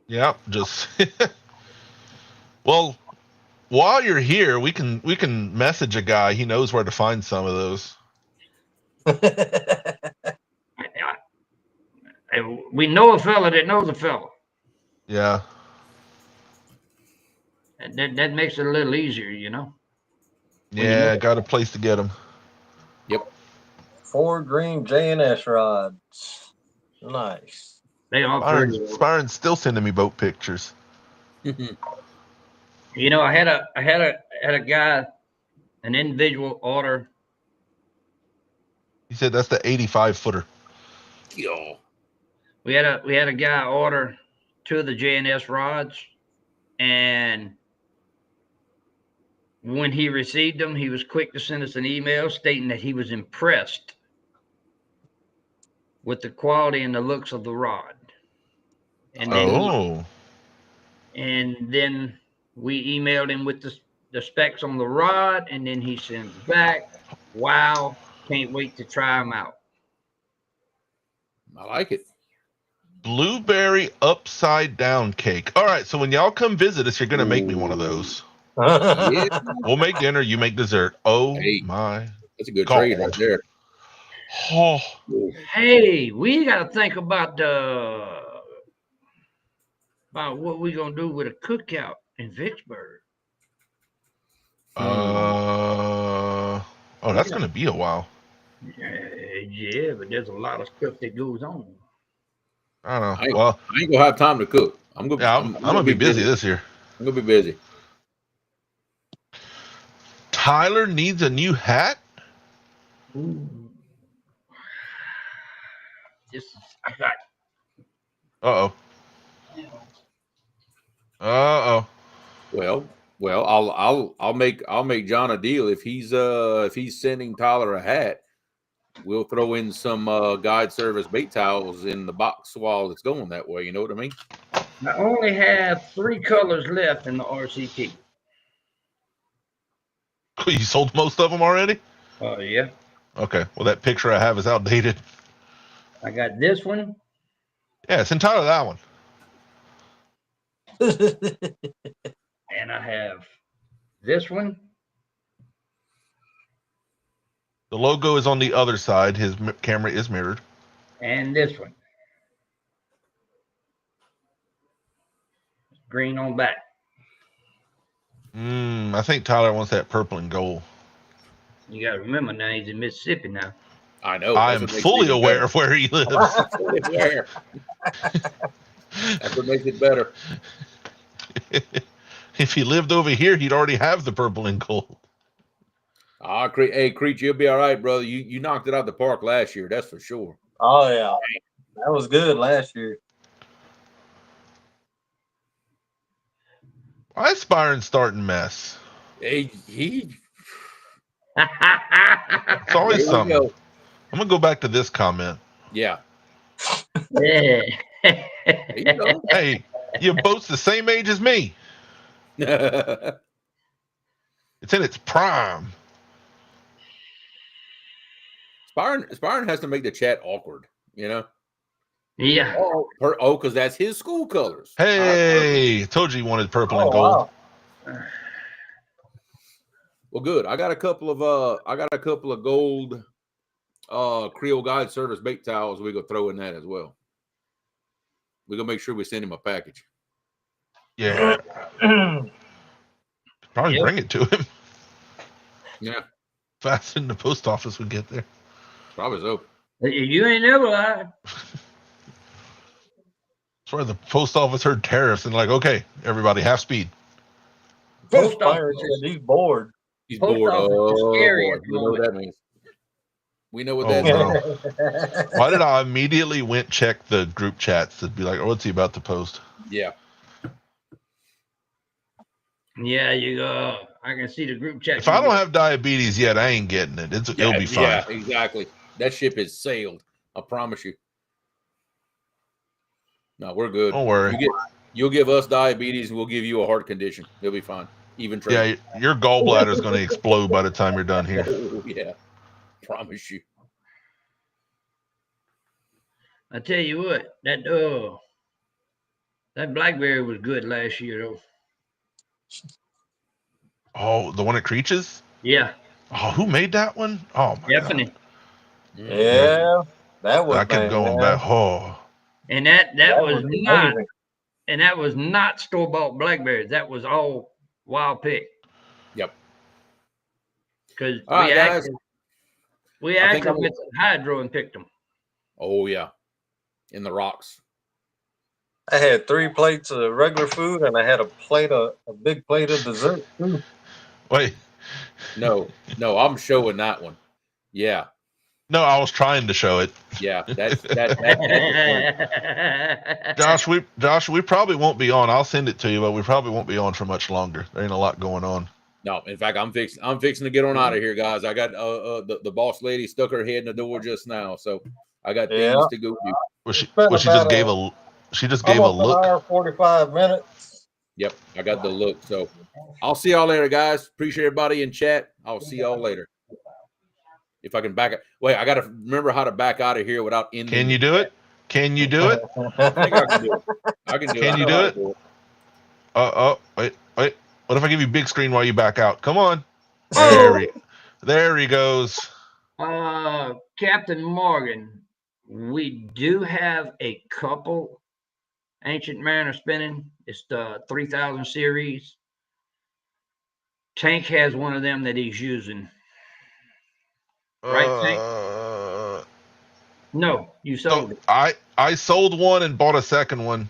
Yeah, just well, while you're here, we can message a guy. He knows where to find some of those. We know a fella that knows a fella. Yeah. That makes it a little easier, you know. Yeah, got a place to get them. Yep. 4 green J&S rods. Nice. They all pretty. Spyron's still sending me boat pictures. You know, I had a guy, an individual order. He said that's the 85 footer. Yo. We had a guy order 2 of the J&S rods, and when he received them, he was quick to send us an email stating that he was impressed with the quality and the looks of the rod. And then we emailed him with the specs on the rod, and then he sends back, wow, can't wait to try them out. I like it. Blueberry upside down cake. All right, so when y'all come visit us, you're going to make me one of those. Yeah. We'll make dinner, you make dessert. Oh, Hey, my. that's a good God. trade right there. Oh. Hey, we got to think about what we're going to do with a cookout in Vicksburg. That's going to be a while. Yeah, but there's a lot of stuff that goes on. I don't know. I ain't gonna have time to cook. I'm gonna be busy this year. I'm gonna be busy. Tyler needs a new hat. Ooh. Well, I'll make John a deal. If he's sending Tyler a hat, we'll throw in some guide service bait towels in the box while it's going that way. You know what I mean? I only have 3 colors left in the RCT. You sold most of them already? Yeah. Okay. Well, that picture I have is outdated. I got this one. Yeah, it's entirely that one. And I have this one. The logo is on the other side. His camera is mirrored. And this one. Green on back. I think Tyler wants that purple and gold. You got to remember now he's in Mississippi now. I know. I am fully aware of where he lives. That's what makes it better. If he lived over here, he'd already have the purple and gold. Hey, Creech, you'll be all right, brother. You knocked it out the park last year. That's for sure. Oh, yeah. That was good last year. Why is Byron starting mess? Hey, It's always something. I'm going to go back to this comment. Yeah. Yeah. There you go. Hey, you're both the same age as me. It's in its prime. Spiron has to make the chat awkward, you know. Yeah. Oh, because that's his school colors. Hey, told you wanted purple and gold. Wow. Well, good. I got a couple of gold Creole Guide Service bait towels. We go throw in that as well. We're gonna make sure we send him a package. Yeah. Probably bring it to him. Yeah. Faster than the post office would get there. Probably so. You ain't never lied. That's why the post office heard tariffs and like, okay, everybody, half speed. Post Spiron office. said he's bored. He's Post bored. office is Oh scary boy, at the we know what moment. that means. We know what Oh, that means. no. Why did I immediately went check the group chats to be like, oh, what's he about to post? Yeah. Yeah, I can see the group chat. If I don't have diabetes yet, I ain't getting it. It'll be fine. Yeah, exactly. That ship has sailed. I promise you. No, we're good. Don't worry. You'll give us diabetes, and we'll give you a heart condition. It'll be fine. Even trade. Yeah, your gallbladder is going to explode by the time you're done here. Oh, yeah. Promise you. I tell you what, that blackberry was good last year though. Oh, the one at Creeches? Yeah. Oh, who made that one? Oh my Definitely. God. Yeah, that was. I kept going back. Oh. And that was not, amazing. and that was not store-bought blackberries. That was all wild pick. Yep. Because All right, guys. we actually went to hydro and picked them. Oh yeah. In the rocks. I had 3 plates of regular food, and I had a big plate of dessert too. Wait. No, I'm showing that one. Yeah. No, I was trying to show it. Yeah. That's Josh, we probably won't be on. I'll send it to you, but we probably won't be on for much longer. There ain't a lot going on. No, in fact, I'm fixing to get on out of here, guys. I got the boss lady stuck her head in the door just now, so I got things to go do. Well, she just gave a look. An hour, 45 minutes. Yep, I got the look. So I'll see y'all later, guys. Appreciate everybody in chat. I'll see y'all later. If I can back it. Wait, I got to remember how to back out of here without ending. Can you do it? Can you do it? I think I can do it. I can do it. Can you do it? Wait. What if I give you big screen while you back out? Come on. There he goes. Captain Morgan, we do have a couple Ancient Mariner spinning. It's the 3000 series. Tank has one of them that he's using. Right, Tank? No, you sold it. I sold one and bought a second one.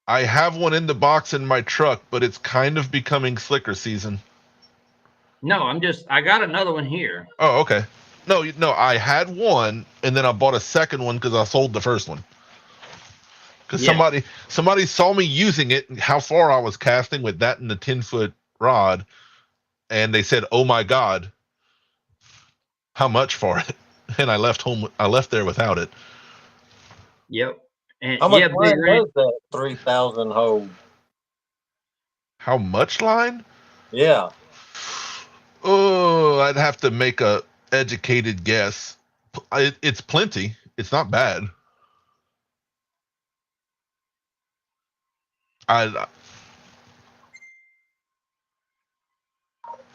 I have one in the box in my truck, but it's kind of becoming slicker season. No, I got another one here. Oh, okay. No, I had one, and then I bought a second one because I sold the first one. Because somebody saw me using it, and how far I was casting with that and the 10-foot rod, and they said, "Oh my God, how much for it?" And I left there without it. Yep. And How much line does that 3000 hold? How much line? Yeah. Oh, I'd have to make a educated guess. It's plenty. It's not bad. I'd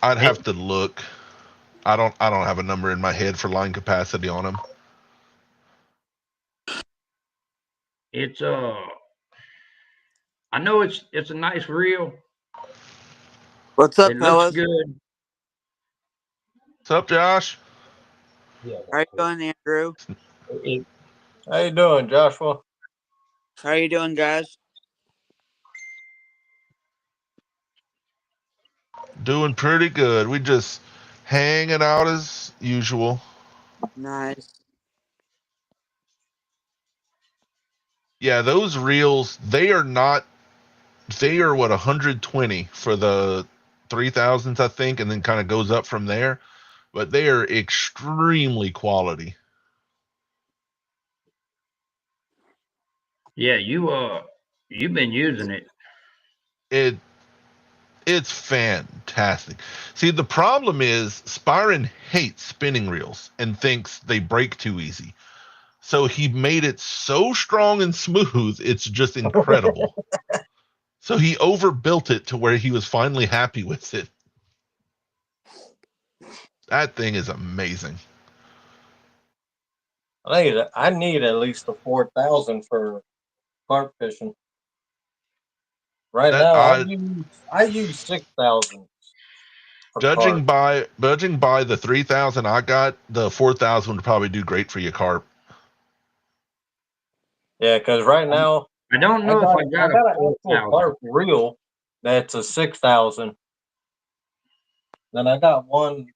have to look. I don't have a number in my head for line capacity on them. It's I know it's a nice reel. What's up, It fellas? looks good. What's up, Josh? How you doing, Andrew? How you doing, Joshua? How you doing, guys? Doing pretty good. We just hanging out as usual. Nice. Yeah, those reels, they are what, 120 for the 3000s, I think, and then kind of goes up from there. But they are extremely quality. Yeah, you've been using it. It's fantastic. See, the problem is Spyron hates spinning reels and thinks they break too easy. So he made it so strong and smooth, it's just incredible. So he overbuilt it to where he was finally happy with it. That thing is amazing. I need at least a 4,000 for carp fishing. Right That now, I use 6,000 for judging carp. by the 3,000 I got, the 4,000 would probably do great for your carp. Yeah, because right now I don't I know if got I got an a actual 4,000. carp reel that's a 6,000. Then I got one.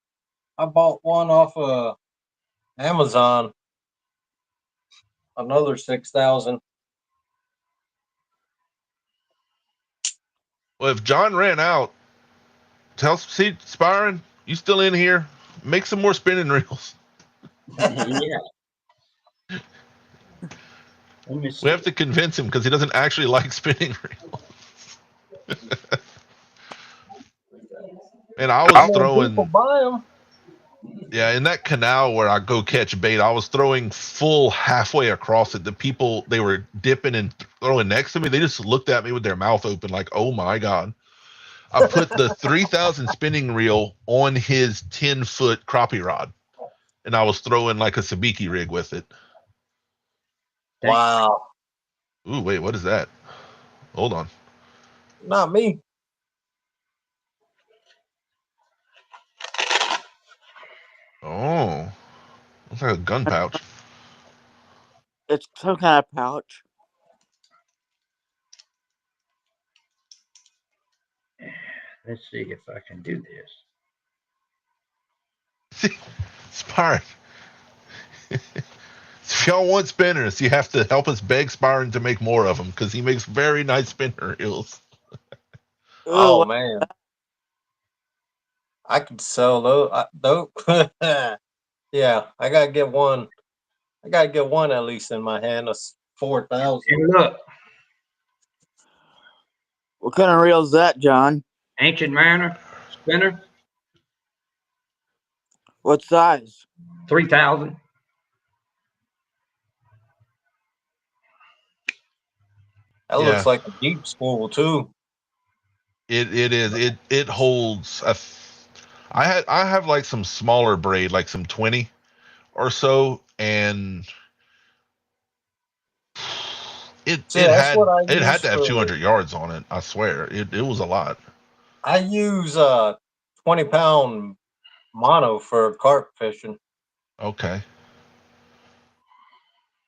I bought one off of Amazon. Another 6,000. Well, if John ran out, see, Spyron, you still in here? Make some more spinning reels. Yeah. Let me see. We have to convince him because he doesn't actually like spinning reels. And I was throwing. People buy them. Yeah, in that canal where I go catch bait, I was throwing full halfway across it. The people, they were dipping and throwing next to me. They just looked at me with their mouth open, like, "Oh my god!" I put the 3,000 spinning reel on his 10-foot crappie rod, and I was throwing like a sabiki rig with it. Wow. Ooh, wait, what is that? Hold on. Not me. Oh, looks like a gun pouch. It's some kind of pouch. Let's see if I can do See, Spyron. If y'all want spinners, you have to help us beg Spyron to make more of them because he makes very nice spinner reels. Oh man, I could sell those. Yeah, I gotta get one. I gotta get one at least in my hand. That's 4,000. And look, What kind of reel is that, John? Ancient Mariner spinner, What size? 3,000. That looks like a deep spool too. It is. It holds I have like some smaller braid, like some 20 or so, and it That's what I had use to have for. 200 yards on it. I swear, it was a lot. I use 20-pound mono for carp fishing. Okay.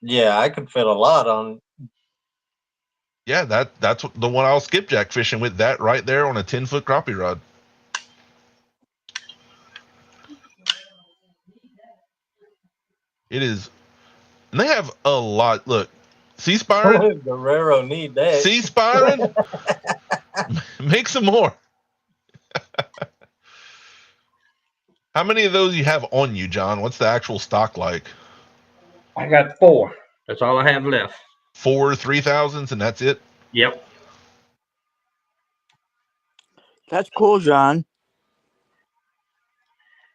Yeah, I could fit a lot on. Yeah, that's the one I was skipjack fishing with. That right there on a 10-foot crappie rod. It is, and they have a lot. Look, see Spyron, Guerrero need that. see Spyron, make some more. How many of those you have on you, John? What's the actual stock like? I got 4. That's all I have left. 4 3,000s, and that's it. Yep. That's cool, John.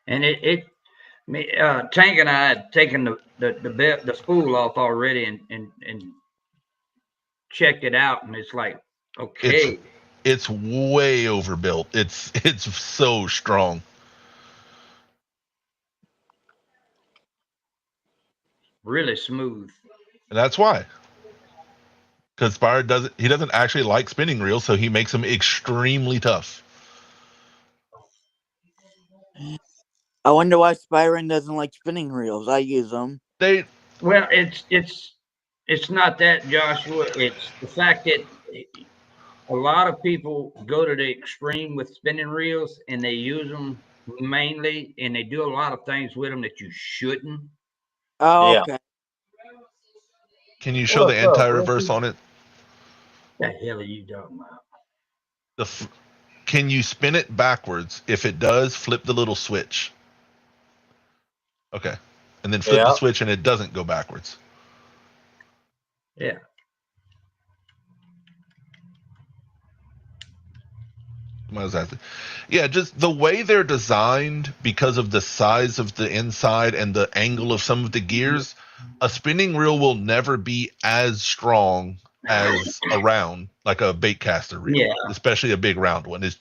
And Tank and I had taken the spool off already and checked it out, and it's like, okay, It's way overbuilt. It's so strong. really smooth. And that's why. Because Spyron doesn't actually like spinning reels, so he makes them extremely tough. I wonder why Spyron doesn't like spinning reels. I use them. Well, it's not that, Joshua. It's the fact that a lot of people go to the extreme with spinning reels, and they use them mainly, and they do a lot of things with them that you shouldn't. Oh, yeah. Okay. Can you show the anti-reverse on it? What the hell are you talking about? Can you spin it backwards? If it does, flip the little switch. Okay. And then flip the switch and it doesn't go backwards. Yeah. What was that? Yeah, just the way they're designed because of the size of the inside and the angle of some of the gears, a spinning reel will never be as strong as a round, like a bait caster reel, Yeah. especially a big round one. It's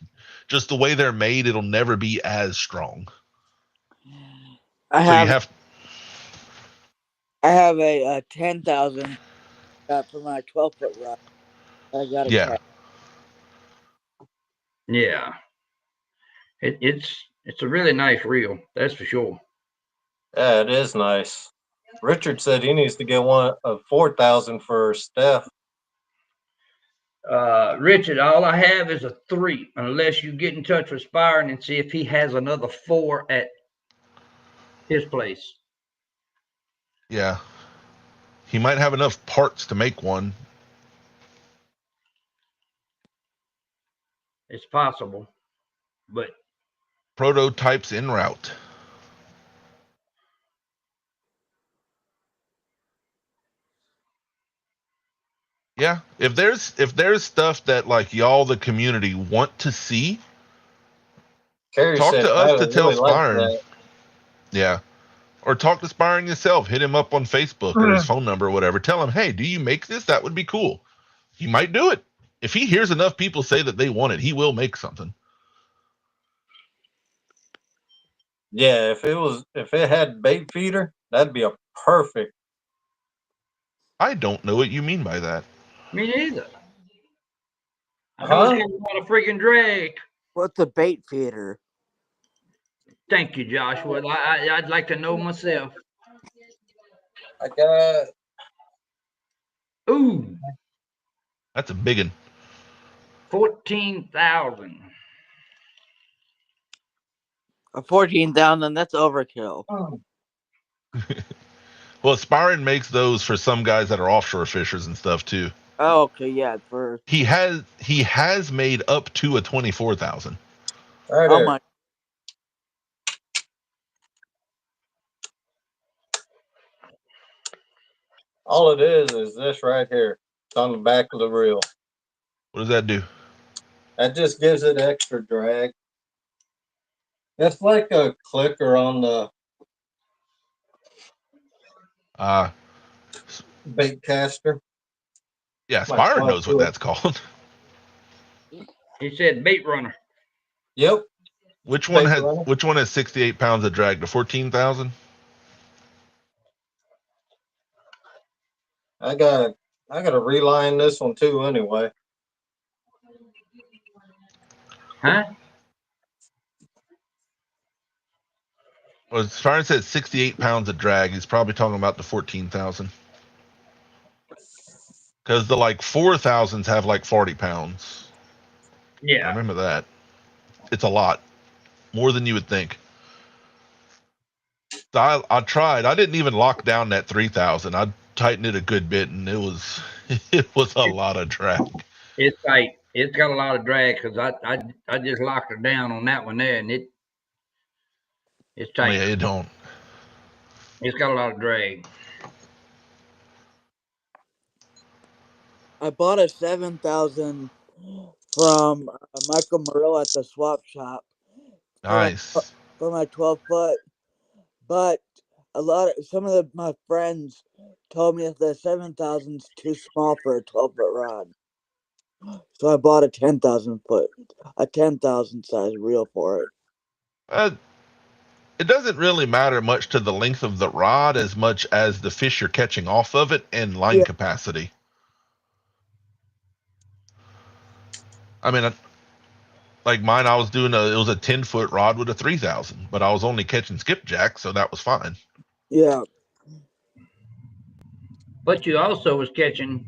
just the way they're made, it'll never be as strong. I So you have have I have a 10,000 for my 12-foot rod. I got to yeah. check. Yeah. It's a really nice reel, that's for sure. Yeah, it is nice. Richard said he needs to get one of 4,000 for Steph. Richard, all I have is a 3, unless you get in touch with Spiron and see if he has another 4 at his place. Yeah. He might have enough parts to make one. It's possible, but Prototypes en route. Yeah, if there's stuff that like y'all the community want to see, Carrie talk said to us to Tyler tell really likes Spiron. that. Yeah. Or talk to Spiron yourself. Hit him up on Facebook or his phone number or whatever. Tell him, hey, do you make this? That would be cool. He might do it. If he hears enough people say that they want it, he will make something. Yeah, if it had bait feeder, that'd be a perfect. I don't know what you mean by that. me neither. I know it's got a lot of freaking drag. What's a bait feeder? Thank you, Joshua. I'd like to know myself. I got Ooh, That's a big one. 14,000. A 14,000. That's overkill. Well, Spiron makes those for some guys that are offshore fishers and stuff too. Oh, okay, yeah. For He has made up to a 24,000. right how there. much? All it is this right here. It's on the back of the reel. What does that do? That just gives it extra drag. It's like a clicker on the bait caster. Yeah, Like Spiron knows what that's called. He said bait runner. Yep. Which one Bait runner. Which one has 68 pounds of drag? The 14,000? I gotta reline this one too anyway. Huh? Well, Spiron said 68 pounds of drag. He's probably talking about the 14,000. Because the like 4,000s have like 40 pounds. I Yeah. remember that. It's a lot. More than you would think. So I tried. I didn't even lock down that 3,000. I tightened it a good bit, and it was a lot of drag. It's tight. It's got a lot of drag because I just locked it down on that one there, and it's tight. Yeah, it don't. It's got a lot of drag. I bought a 7,000 from Michael Morrill at the swap shop. Nice. For my 12-foot, but some of my friends told me that the 7,000 is too small for a 12-foot rod. So I bought a 10,000 size reel for it. It doesn't really matter much to the length of the rod as much as the fish you're catching off of it and line capacity. I mean, like mine, I was doing it was a 10-foot rod with a 3,000, but I was only catching skipjack, so that was fine. Yeah. But you also was catching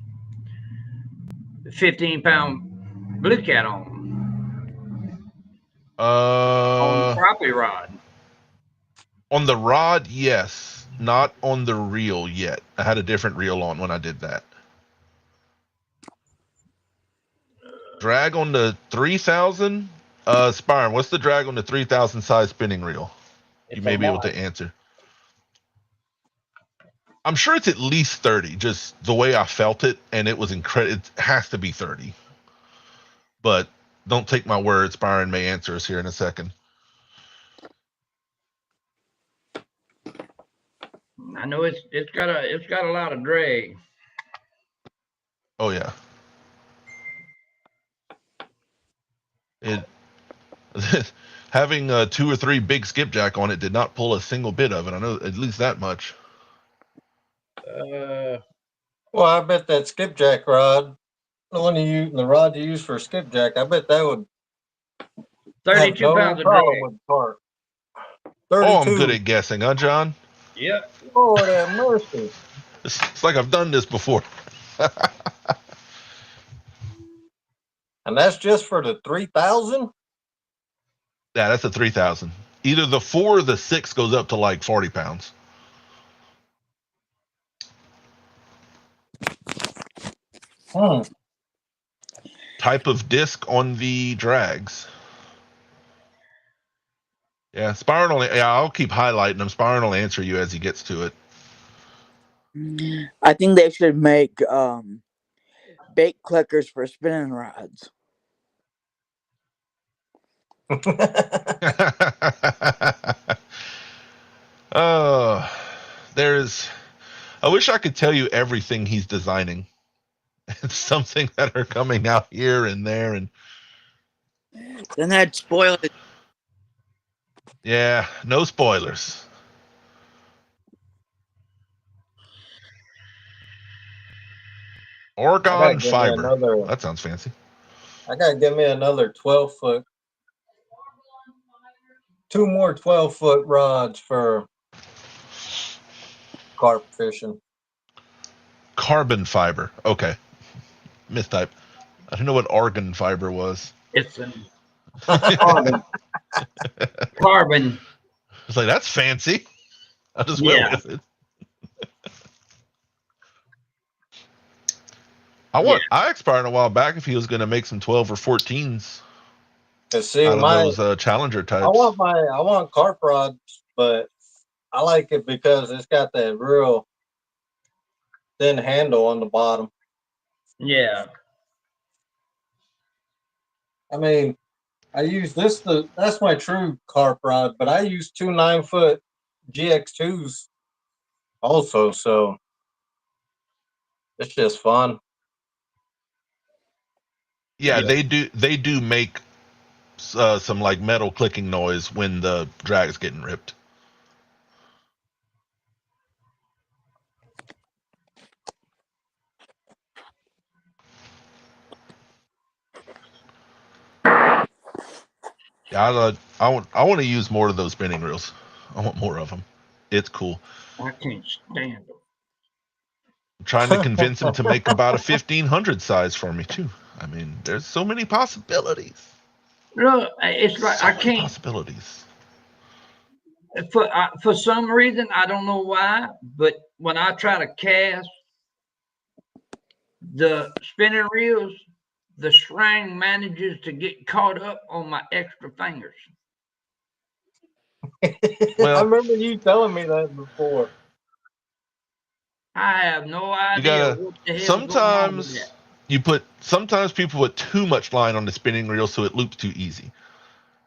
15-pound blue cat on the crappie rod. On the rod, yes. Not on the reel yet. I had a different reel on when I did that. Drag on the 3,000. Spiron, what's the drag on the 3,000 size spinning reel? You may be able to answer. I'm sure it's at least 30, just the way I felt it, and it was incredible. It has to be 30. But don't take my words. Byron may answer us here in a second. I know it's got a lot of drag. Oh yeah. It having 2 or 3 big skipjack on it did not pull a single bit of it. I know at least that much. Well, I bet that skipjack rod, the rod you use for skipjack, I bet that would 32 have no pounds of problem drag. with the cart. Oh, I'm 32. good at guessing, huh, John? Yep. Lord have mercy. It's like I've done this before. And that's just for the 3,000? Yeah, that's a 3,000. Either the 4 or the 6 goes up to like 40 pounds. Type of disc on the drags. Yeah, Spiron will. Yeah, I'll keep highlighting them. Spiron will answer you as he gets to it. I think they should make bait clickers for spinning rods. There's. I wish I could tell you everything he's designing. It's something that are coming out here and there, and Then that'd spoil it. yeah, no spoilers. Oregon fiber. That sounds fancy. I gotta get me another 12-foot. 2 more 12-foot rods for carp fishing. Carbon fiber. Okay. Mistype. I don't know what argon fiber was. It's carbon. Carbon. It's like, that's fancy. I'll just Yeah. went with it. I asked Byron a while back if he was going to make some 12 or 14s See, out of those Challenger types. I want carp rods, but I like it because it's got that real thin handle on the bottom. Yeah. I mean, I use this. That's my true carp rod, but I use 2 9-foot GX2s also, so it's just fun. Yeah, they do make some like metal clicking noise when the drag's getting ripped. Yeah, I want to use more of those spinning reels. I want more of them. It's cool. I can't stand them. I'm trying to convince him to make about a 1500 size for me too. I mean, there's so many possibilities. Look, it's like I can't. Possibilities. For some reason, I don't know why, but when I try to cast the spinning reels, the string manages to get caught up on my extra fingers. Well, I remember you telling me that before. I have no idea. You gotta, what the hell's going on with that. Sometimes people put too much line on the spinning reel so it loops too easy.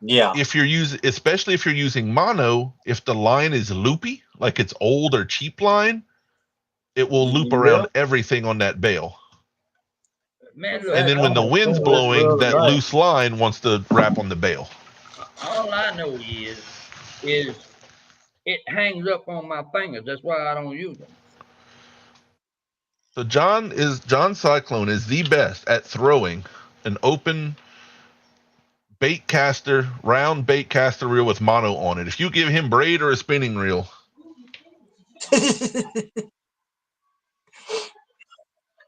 Yeah. Especially if you're using mono, if the line is loopy, like it's old or cheap line, it will loop around everything on that bail. Man, look, And then when the wind's blowing, that loose line wants to wrap on the bail. all I know is it hangs up on my fingers. That's why I don't use them. So John Cyclone is the best at throwing an open round bait caster reel with mono on it. If you give him braid or a spinning reel,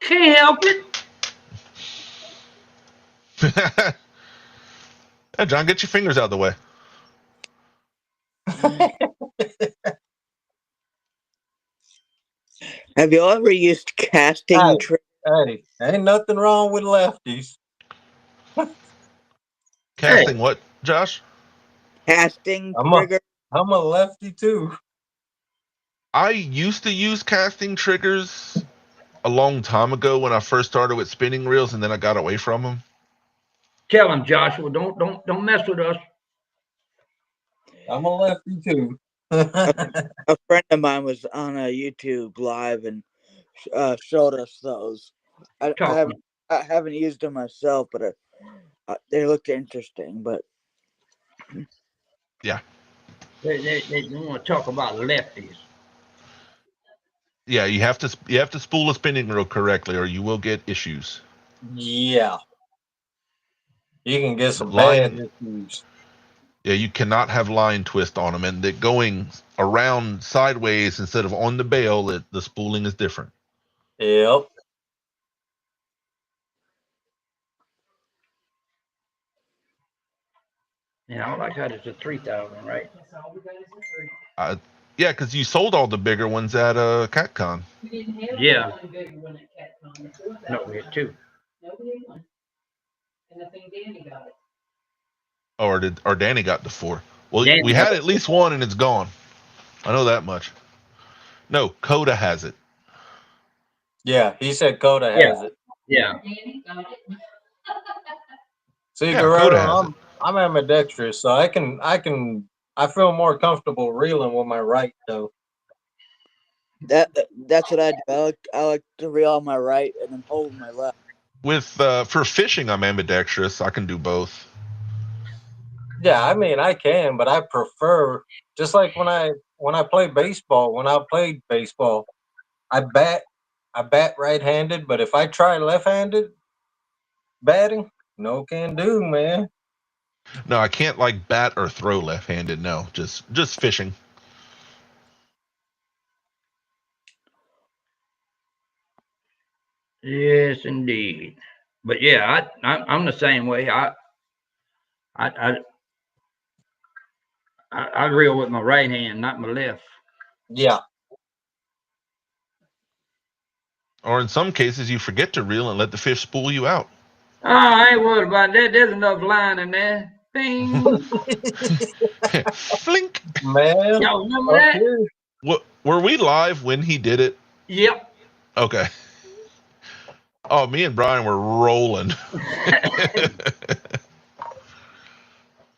can't help it. Yeah, John, get your fingers out of the way. Have you ever used casting triggers? Hey, ain't nothing wrong with lefties. Casting what, Josh? Casting triggers? I'm a lefty too. I used to use casting triggers a long time ago when I first started with spinning reels, and then I got away from them. Tell him, Joshua, don't mess with us. I'm a lefty too. A friend of mine was on a YouTube live and showed us those. I haven't used them myself, but they looked interesting. But Yeah. They want to talk about lefties. Yeah, you have to spool a spinning reel correctly, or you will get issues. Yeah. You can get some Line- bad issues. Yeah, you cannot have line twist on them, and that going around sideways instead of on the bail, the spooling is different. Yep. Yeah, I like how it's a 3,000, right? Yeah, because you sold all the bigger ones at CatCon. Yeah. No, we had two. Or Danny got Dufour. Well, Danny we got had at least one, and it's gone. I know that much. No, Coda has it. Yeah, he said Coda has it. Yeah. See, Yeah, Coda has Guerrero, I'm ambidextrous, so I feel more comfortable reeling with my right though. that's what I do. I like to reel on my right and then hold my left. With for fishing, I'm ambidextrous. I can do both. Yeah, I mean I can, but I prefer, just like when I played baseball. When I played baseball, I bat right-handed, but if I try left-handed batting, no can do, man. No, I can't like bat or throw left-handed. No, just fishing. Yes, indeed. But yeah, I'm the same way. I reel with my right hand, not my left. Yeah. Or in some cases, you forget to reel and let the fish spool you out. Oh, I ain't worried about that. There's enough line in there. Bing. Flink. Man, Y'all remember that? here. What were we live when he did it? Yep. Okay. Oh, me and Brian were rolling. Up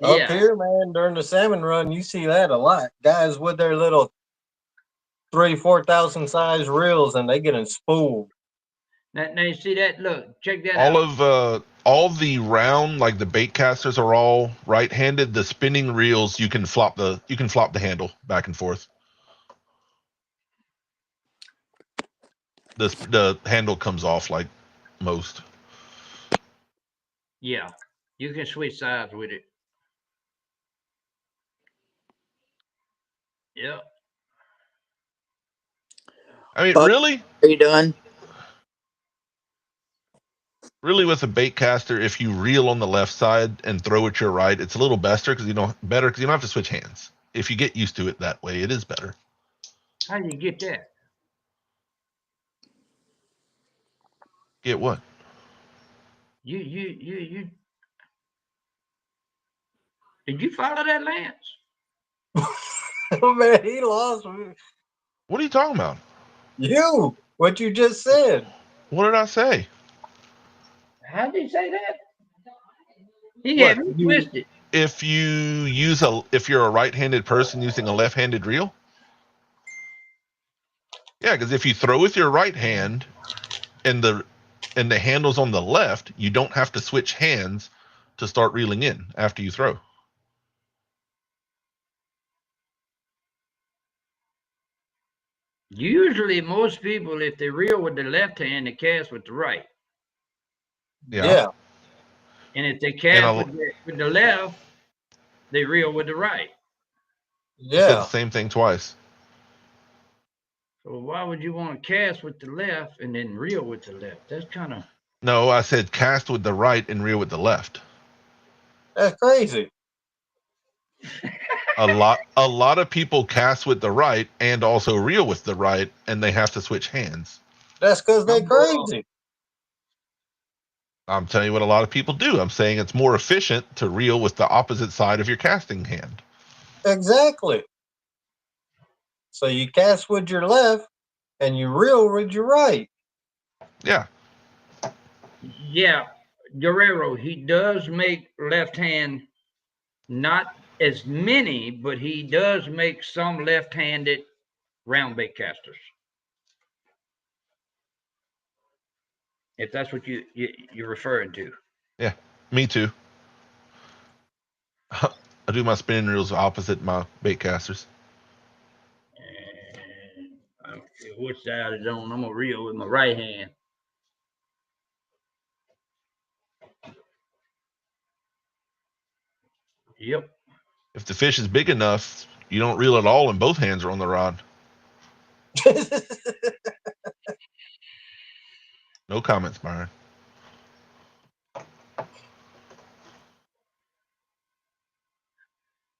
Yeah. here, man, during the salmon run, you see that a lot. Guys with their little 3,000-4,000 size reels, and they getting spooled. Now you see that? Look, check that out. All the round, like the bait casters are all right-handed. The spinning reels, you can flop the handle back and forth. The handle comes off like most. Yeah. You can switch sides with it. Yep. I mean, Buck, really, are you done? with a bait caster, if you reel on the left side and throw at your right, it's a little better because you don't have to switch hands. If you get used to it that way, it is better. How do you get that? Get what? You did you follow that, Lance? Oh, man, he lost me. What are you talking about? You, what you just said. What did I say? How did he say that? He What? had me twisted. If you're a right-handed person using a left-handed reel? Yeah, because if you throw with your right hand and the handle's on the left, you don't have to switch hands to start reeling in after you throw. Usually, most people, if they reel with the left hand, they cast with the right. Yeah. And if they cast with the left, they reel with the right. You said the Yeah. same thing twice. So why would you want to cast with the left and then reel with the left? That's kind of... No, I said cast with the right and reel with the left. That's crazy. A lot of people cast with the right and also reel with the right, and they have to switch hands. That's because they crazy. I'm telling you what a lot of people do. I'm saying it's more efficient to reel with the opposite side of your casting hand. Exactly. So you cast with your left and you reel with your right. Yeah. Yeah. Guerrero, he does make left hand, not as many, but he does make some left-handed round bait casters. If that's what you're referring to. Yeah, me too. I do my spinning reels opposite my bait casters. I don't care which side it's on. I'm gonna reel with my right hand. Yep. If the fish is big enough, you don't reel at all, and both hands are on the rod. No comments, Byron.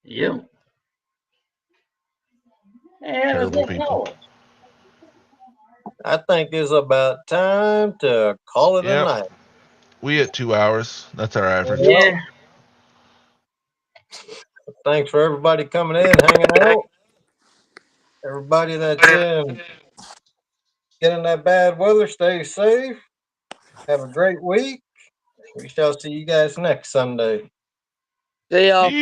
Yep. Terrible people. I think it's about time to call it a Yep. night. We at 2 hours. That's our average. Yeah. Thanks for everybody coming in, hanging out. Everybody that's in getting that bad weather, stay safe. Have a great week. We shall see you guys next Sunday. See y'all.